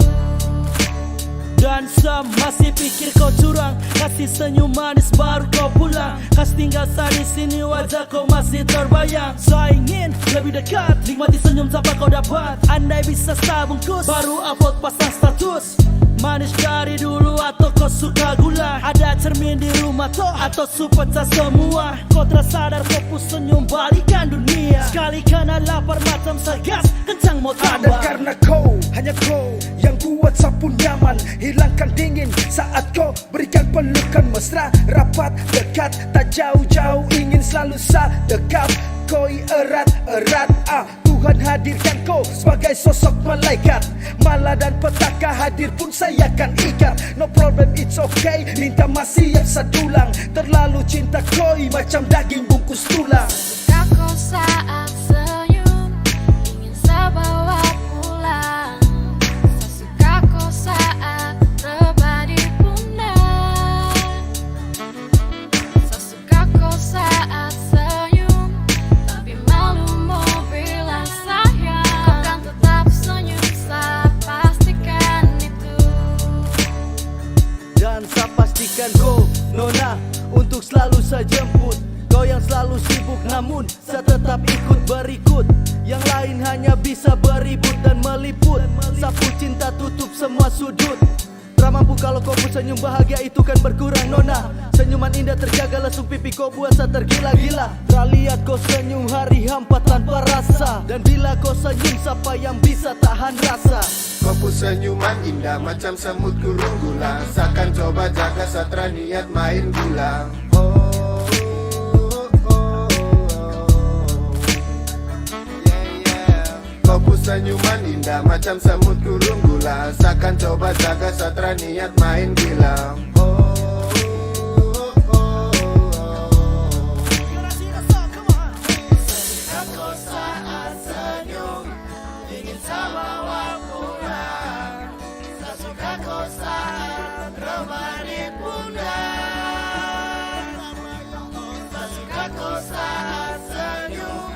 Dan saya masih pikir kau curang, kasih senyum manis baru kau pulang. Kas tinggal saya di sini, wajah kau masih terbayang. Saya ingin lebih dekat, nikmati senyum tanpa kau dapat. Andai bisa saya bungkus, baru upload pasang status. Manis dari dulu atau kau suka gula? Ada cermin di rumah toh atau su pecah semua? Kau tersadar kau pun senyum balikan dunia. Sekali kena lapar macam segas, kencang mau tambah. Ada karena kau, hanya kau yang buat sapu nyaman. Hilangkan dingin saat kau berikan pelukan mesra. Rapat, dekat, tak jauh-jauh, ingin selalu saya dekap. Koi erat-erat, Tuhan hadirkan kau sebagai sosok malaikat. Mala dan petaka hadir pun saya akan ikat. No problem, it's okay, minta masih yang sedulang. Terlalu cinta koi macam daging bungkus tulang. Suka kau saat senyum, ingin saya bawa pulang. Saya suka kau saat rebah di pundak. Saya suka kau saat senyum, tapi malu mau bilang sayang. Kau kan tetap senyum, saya pastikan itu. Dan saya pastikan kau, Nona, untuk selalu saya jemput. Kau yang selalu sibuk namun saya tetap ikut berikut. Yang lain hanya bisa beribut dan meliput. Sapu cinta tutup semua sudut. Tak mampu kalau kau pun senyum, bahagia itu kan berkurang, Nona. Senyuman indah terjaga, lesung pipi kau buat saya tergila-gila. Tak lihat kau senyum hari hampa tanpa rasa. Dan bila kau senyum, siapa yang bisa tahan rasa? Kau pun senyuman indah macam semut kurung gula. Seakan coba jaga satra niat main gila. Kau pun senyuman indah macam semut kurung gula. Seakan coba jaga satra niat main gila. Suka kau saat senyum, ingin saya bawa pulang. Saya suka kau saat rebah di pundak. Saya suka kau saat senyum,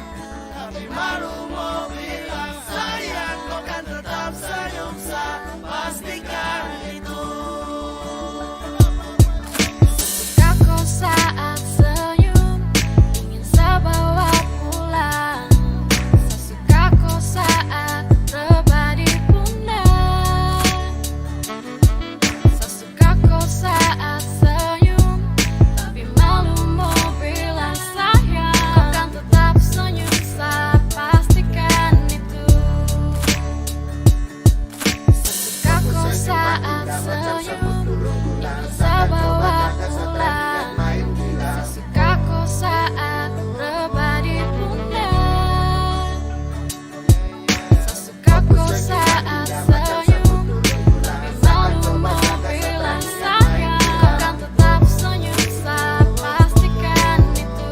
tapi malu mau bilang sayang. Kau kan tetap senyum, saya pastikan itu. Suka kau saat senyum, ingin saya bawa pulang. Saya suka kau saat rebah di pundak. Saya suka kau saat senyum, tapi malu mau bilang sayang. Kau kan tetap senyum, saya pastikan itu. Saya suka kau saat senyum, ingin saya bawa pulang. Saya suka kau saat rebah di pundak. Saya suka kau saat senyum, tapi malu mau bilang sayang. Kau kan tetap senyum, saya pastikan itu.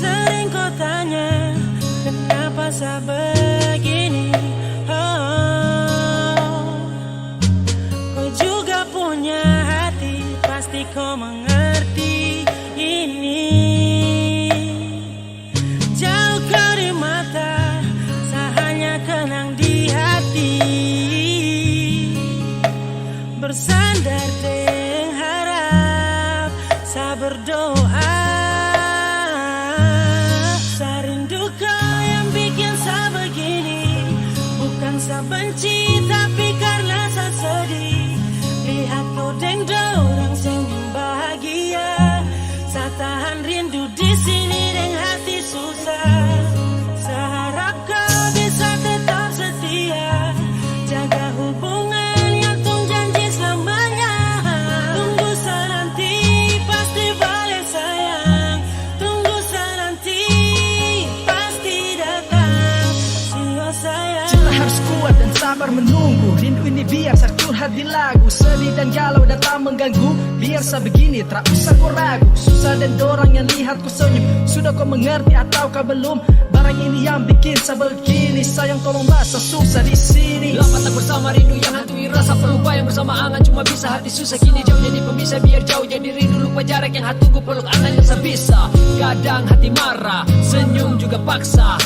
Sering kau tanya, kenapa saya begini? Kau juga punya hati, pasti kau mengerti ini. Jauh kau di mata, saya hanya kenang di hati. Bersandar dengan harap, saya berdoa. Saya rindu kau yang bikin saya begini. Bukan saya benci, tapi karena saya sedih. Lihat kau deng dorang senyum bahagia. Saya tahan rindu di sini dengan hati susah. Saya harap kau bisa tetap setia, jaga hubungan yang tung janji selamanya. Tunggu saya nanti, pasti balik sayang. Tunggu saya nanti, pasti datang. Sio sayang. Cinta harus kuat dan sabar menunggu. Rindu ini biar saya curhat di lagu. Sedih dan galau datang mengganggu. Biar saya begini, tak usah kau ragu. Susah dan dorang yang lihat ku senyum. Sudah kau mengerti ataukah belum? Barang ini yang bikin saya begini. Sayang tolong masa susah di sini. Lama tak bersama, rindu yang hantui rasa. Pelupa yang bersama angan, cuma bisa hati susah. Kini jauh jadi pemisah, biar jauh jadi rindu. Lupa jarak yang hati tunggu, peluk angan yang sebisa. Kadang hati marah, senyum juga paksa.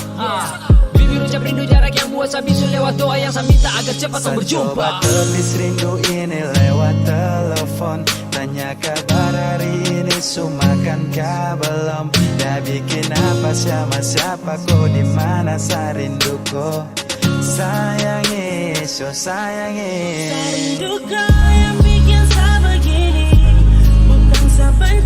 Bibir ucap rindu, jarak yang buat saya bisu. Lewat doa yang saya minta agar cepat kau berjumpa. Coba tepis rindu ini lewat telepon. Tanya kabar hari ini, sumakan kah belum? Dah bikin apa sama siapa, kau di mana saya rindu kau. Sayangi, so sayangi. Saya rindu kau yang bikin saya begini. Bukan saya benci,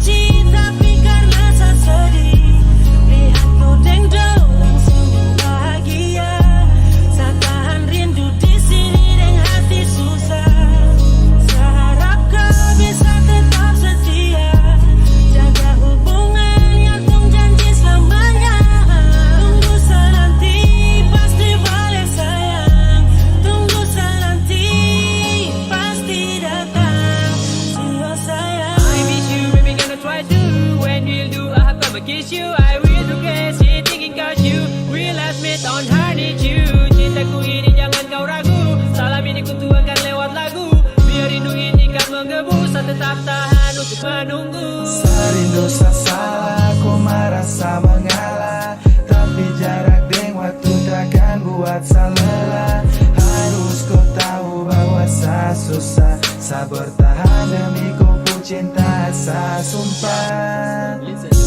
kiss you, I will regret it thinking cause you will admit on her need you. Cintaku ini jangan kau ragu, salam ini ku tuangkan lewat lagu. Biar rindu ini kan menggebu, saya tetap tahan untuk menunggu. Serindu salah, ku merasa mengalah, tapi jarak deng waktu takkan buat salah. Harus kau tahu bahwa saya susah, saya bertahan demi kau pun cinta, saya sumpah.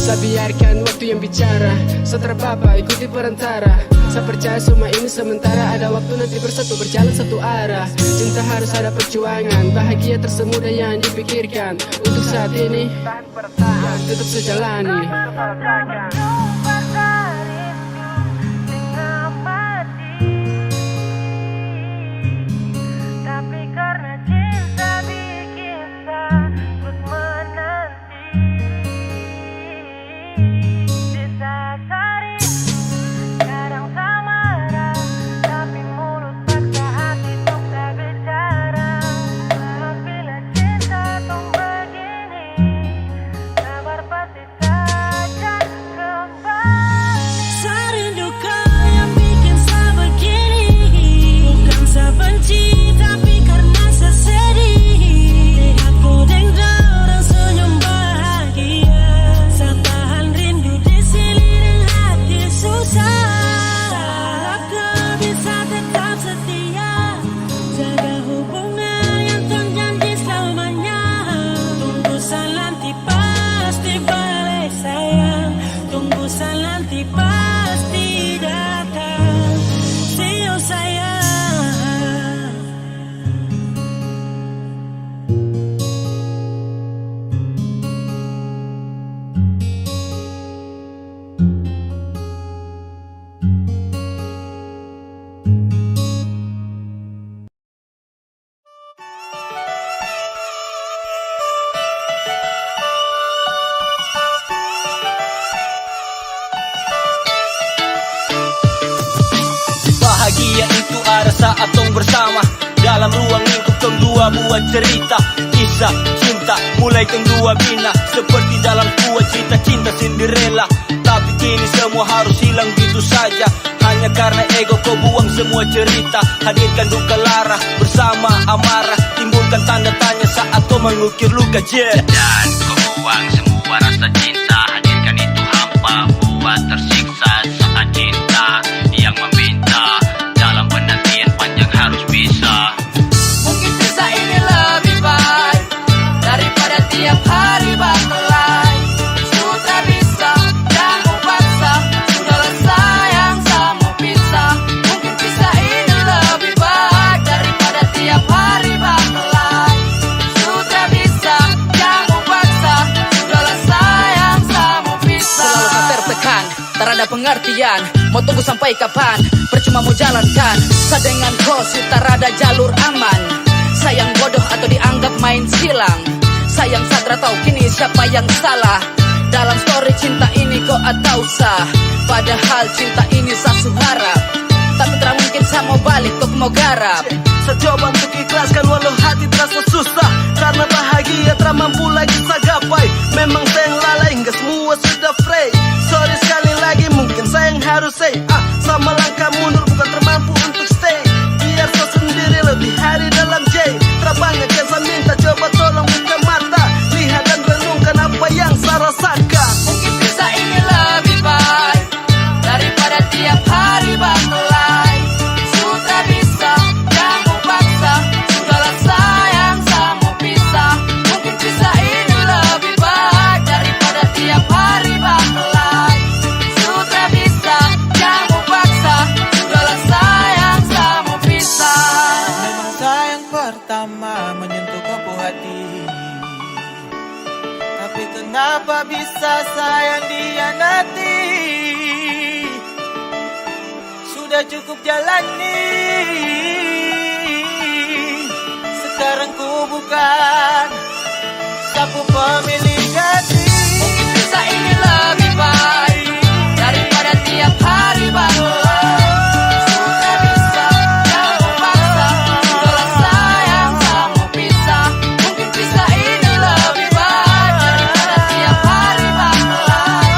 Saya biarkan waktu yang bicara, saya terpapa ikuti perantara. Saya percaya semua ini sementara, ada waktu nanti bersatu berjalan satu arah. Cinta harus ada perjuangan, bahagia tersemudah yang dipikirkan. Untuk saat ini, tetap sejalani. Tapi karena cinta bikin takut menanti. Di saat hari kadang tak marah, tapi mulut paksa hati untuk tak bicara. Bila cinta tuh begini, sabar pasti takkan kembali. Serindu kau yang bikin saya begini, bukan saya benci tapi karena saya sedih. Lihat kau dengkau dan senyum bahagia, saya tahan rindu di sini dengan hati susah. Harap kau bisa tetap setia, jaga hubungan yang terjanji selamanya. Tunggu saya nanti pasti balik sayang, tunggu saya nanti pasti datang. See you sayang. Bahagia itu ada saat tong bersama, dalam ruang lingkup tong dua buat cerita. Kisah cinta mulai tong dua bina, seperti dalam buah cerita cinta Cinderella. Tapi kini semua harus hilang gitu saja, hanya karena ego kau buang semua cerita. Hadirkan duka lara bersama amarah, timbulkan tanda tanya saat kau mengukir luka dan kau buang semua rasa cinta. Hadirkan itu hampa buat tersiksa saat cinta yang meminta. Dalam penantian panjang harus bisa. Mungkin kisah ini lebih baik daripada tiap hari berkelahi. Sudah bisa, jangan paksa, sudahlah sayang sama pisah. Mungkin kisah ini lebih baik daripada tiap hari berkelahi. Sudah bisa, jangan paksa, sudahlah sayang sama pisah. Selalu tertekan, tak ada pengertian. Mau tunggu sampai kapan? Percuma mau jalankan. Saya dengan kau tak ada jalur aman. Sayang bodoh atau dianggap main silang. Sayang sadra tahu kini siapa yang salah. Dalam story cinta ini kau atau sah. Padahal cinta ini saya harap, tapi tak mungkin saya mau balik kau mau garap. Saya coba untuk ikhlaskan walau hati terasa susah, karena bahagia tak mampu lagi saya gapai. Memang saya yang lalai, hingga semua sudah fray. Sorry sekali lagi, mungkin saya yang harus say sama langkah mundur, bukan termampu untuk stay. Biar saya sendiri lebih hari dalam J. Terbanyak yang saya minta, coba tolong buka mata, lihat dan renungkan apa yang saya rasakan. Mungkin kisah ini lebih baik daripada tiap hari berkelahi. Sudah bisa, jangan paksa, sudahlah sayang sama pisah. Mungkin kisah ini lebih baik daripada tiap hari berkelahi. Sudah bisa, jangan paksa, sudahlah sayang sama pisah. Memang sayang pertama menyentuh kepo hati, tapi kenapa bisa sayang dihianati? Sudah cukup jalani, sekarang ku bukan sapu pemilik hati. Mungkin kisah ini lebih baik daripada tiap hari berkelahi. Sudah bisa, jangan paksa, sudahlah sayang sama pisah. Mungkin kisah ini lebih baik daripada tiap hari berkelahi.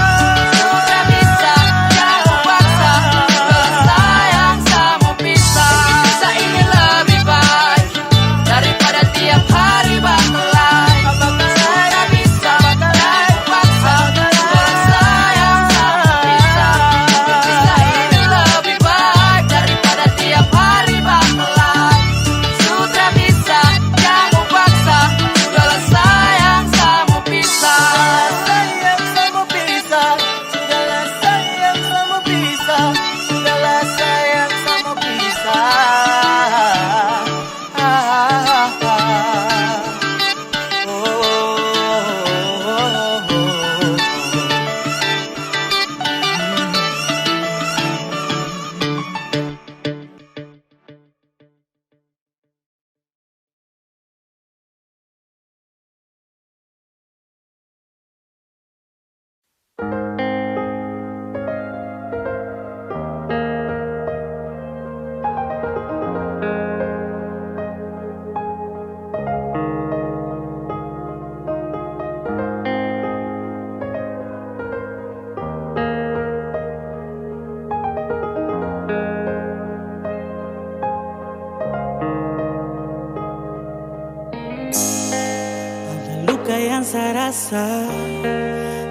rasa,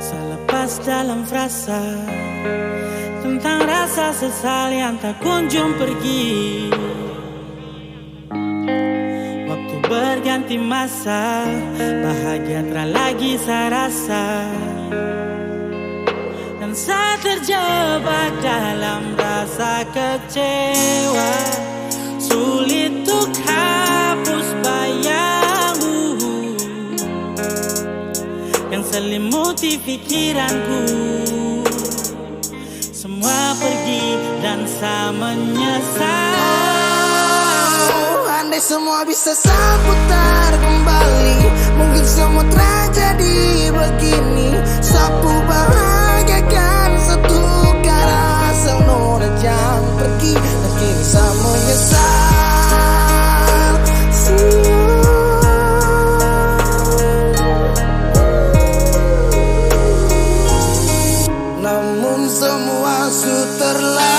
selepas dalam frasa, tentang rasa sesal yang tak kunjung pergi. Waktu berganti masa, bahagia tak lagi saya rasa, dan saya terjebak dalam rasa kecewa. Sulit untuk hapus bayangmu yang selimuti pikiranku. Semua pergi dan saya menyesal. Andai semua bisa saya putar kembali, mungkin semua terjadi begini. Sapu bahagiakan satu kara senora jam pergi, dan kini saya menyesal. Namun semua sudah terlambat.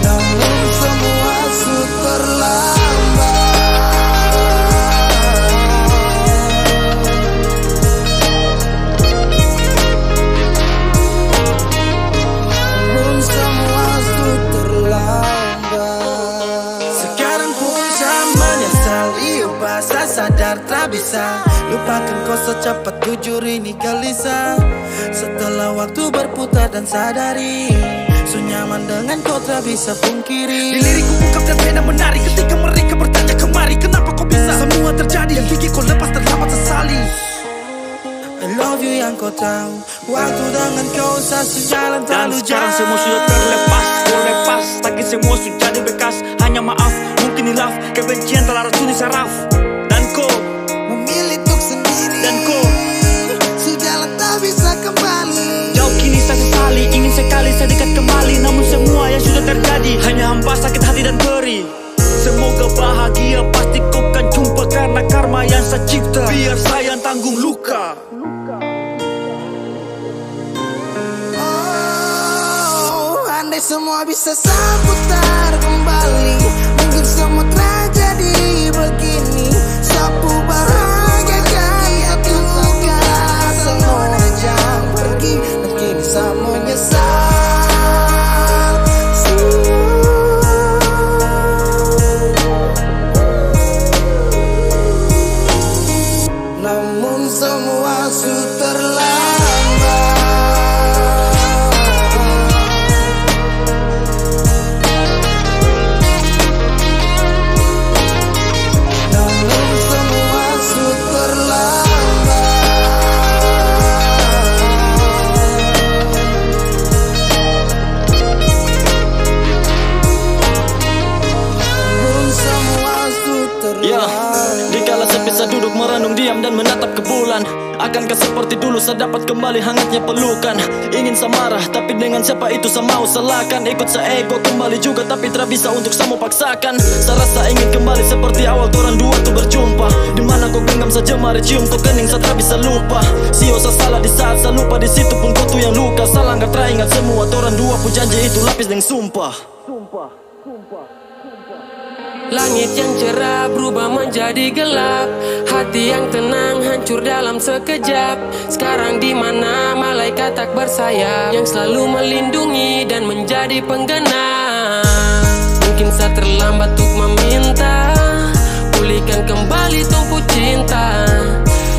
Namun semua sudah terlambat. Namun semua sudah terlambat. Sekarang pun saya menyesal, iya bahasa sadar tak bisa lupakan kau secepat jujur ini gelisah. Setelah waktu berputar dan sadari, so nyaman dengan kau tak bisa pungkiri. Di lirikku ungkapkan pena menari ketika mereka bertanya kemari, kenapa kau bisa semua terjadi yang bikin kau lepas terlambat sesali. I love you yang kau tahu, waktu dengan kau saya sejalan terlalu jauh. Dan sekarang semua sudah terlepas, terlepas, tapi semua sudah jadi bekas. Hanya maaf, mungkin hilaf, kebencian telah racuni saraf. Dan kau memilih untuk sendiri, dan kau sejalan tak bisa kembali. jauh kini saya sesali, ingin sekali saya dekat kembali. Namun semua yang sudah terjadi hanya hampa, sakit hati dan perih. Semoga bahagia, pasti kau kan jumpa karena karma yang saya cipta. Biar saya yang tanggung luka. Andai semua bisa saya putar kembali, mungkin semua terjadi begini. Sapu bahagiakan satu kara senora jam pergi, dan kini saya menyesal. Namun semua sudah terlambat. Namun semua sudah terlambat. Namun semua sudah Ya, terlambat. dikala saya bisa duduk merenung diam dan menatap ke bulan. Akankah seperti dulu saya dapat kembali hangatnya pelukan? Ingin saya marah, tapi dengan siapa itu saya mau salahkan. Ikut saya ego kembali juga, tapi tak bisa untuk saya mau paksakan. Saya rasa ingin kembali seperti awal orang dua tuh berjumpa. Dimana kau genggam saja mari cium kau kening, saya tak bisa lupa. Sio saya salah di saat saya lupa, di situ pun kau tuh yang luka. Salah nggak teringat semua orang dua pun janji itu lapis dengan sumpah. Langit yang cerah berubah menjadi gelap, hati yang tenang hancur dalam sekejap. Sekarang di mana malaikat tak bersayap, yang selalu melindungi dan menjadi penggenap. Mungkin saya terlambat untuk meminta, pulihkan kembali tumpu cinta.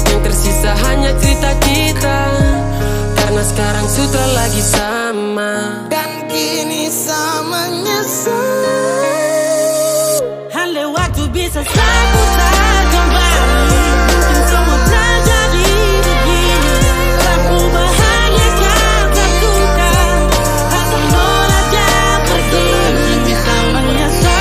Yang tersisa hanya cerita kita, karena sekarang sudah lagi sama. Dan kini saya menyesal. Andai waktu bisa saya putar kembali, mungkin semua terjadi begini. Sapu bahagiakan satu kara senora jam pergi, kini saya menyesal.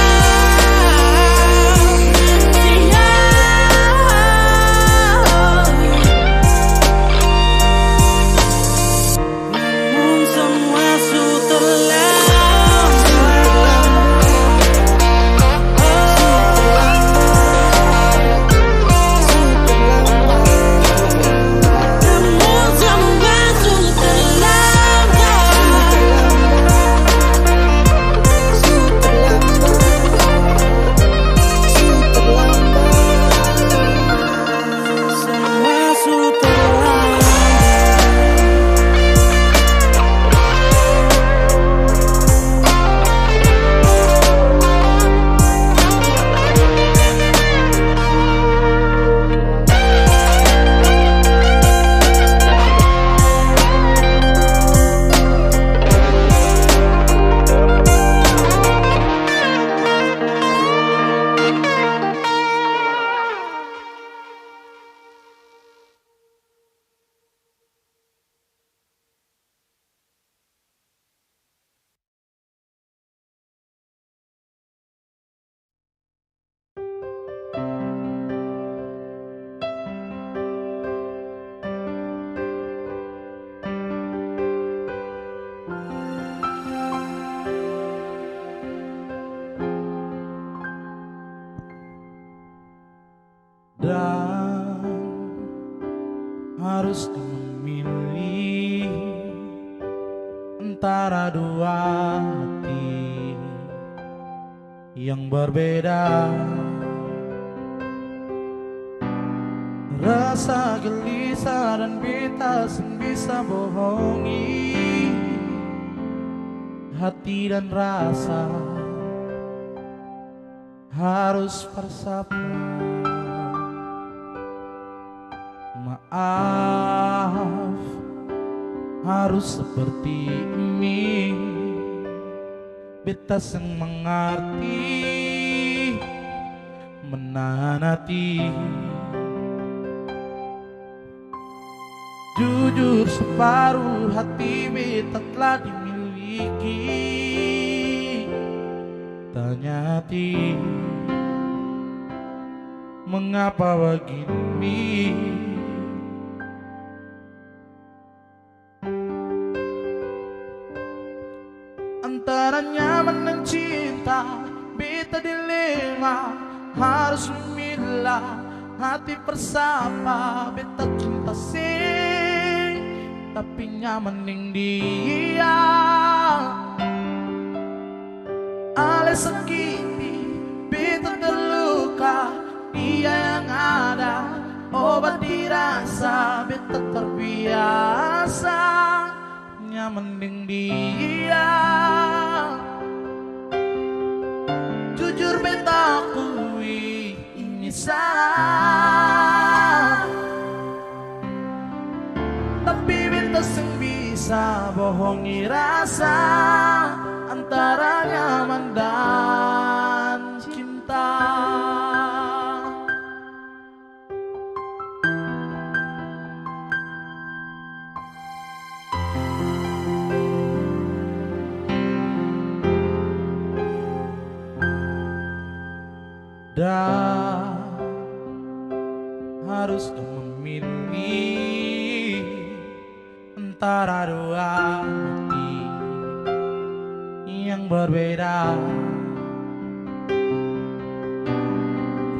Namun semua sudah terlambat. harus memilih antara dua hati yang berbeda. Rasa gelisah dan beta bisa bohongi hati dan rasa harus bersama. Maaf, harus seperti ini. Beta seng mengerti, menahan hati. Jujur separuh hati beta telah dimiliki. Tanya hati, mengapa begini? Antara nyaman dan cinta, beta dilema, harus memilah hati bersama. Beta cinta sih, tapi nyaman dengan dia. Ale sakiti, beta terluka, dia yang ada, obat dirasa. Beta terbiasa nyaman dengan dia. Jujur beta akui ini salah, tapi beta seng bisa bohongi rasa antara nyaman dan cinta. Dan harus memilih antara dua hati yang berbeda.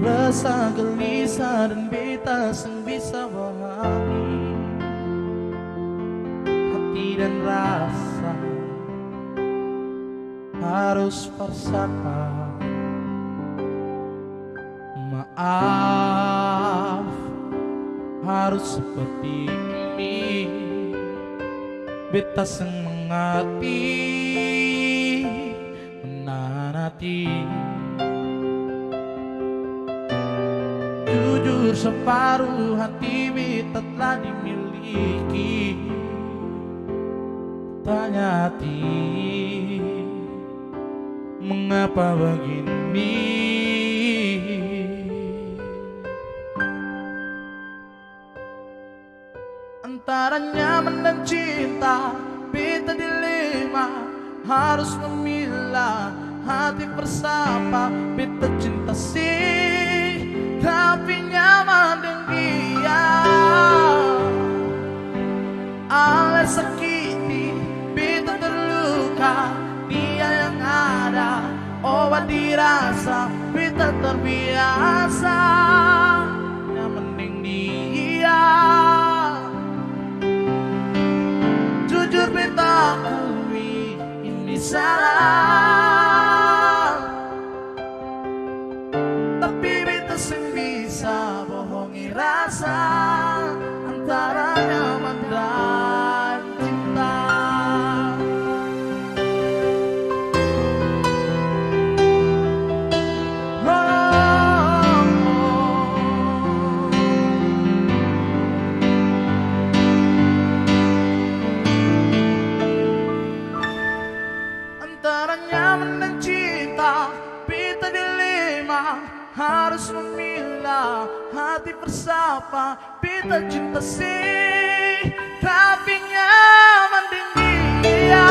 Rasa gelisah dan beta seng bisa pahami hati dan rasa harus bersama. Maaf, harus seperti ini. Beta seng mengerti, menahan hati. Jujur separuh hati beta telah dimiliki. Tanya hati, mengapa begini? Antara nyaman dan cinta, beta dilema, harus memilah hati bersama. Beta cinta sih, tapi nyaman dengan dia. Ale sakiti, beta terluka, dia yang ada, obat dirasa. Beta terbiasa nyaman dengan dia. Jujur beta akui ini salah, tapi beta seng bisa bohongi rasa antara nyaman dan cinta. Harus memilah hati bersama. Beta cinta sih, tapi nyaman dengan dia.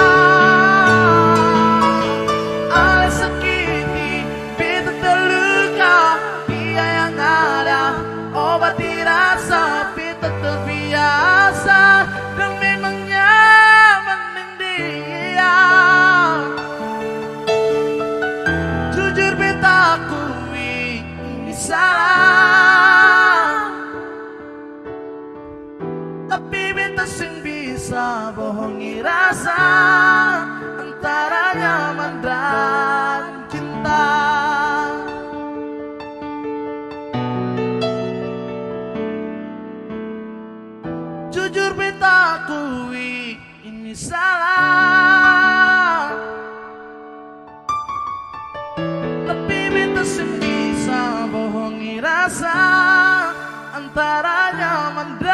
Ale sakiti, beta terluka, dia yang ada, obat dirasa. Beta terbiasa dan memang nyaman dengan dia. Jujur beta akui ini salah, rasa antara nyaman dan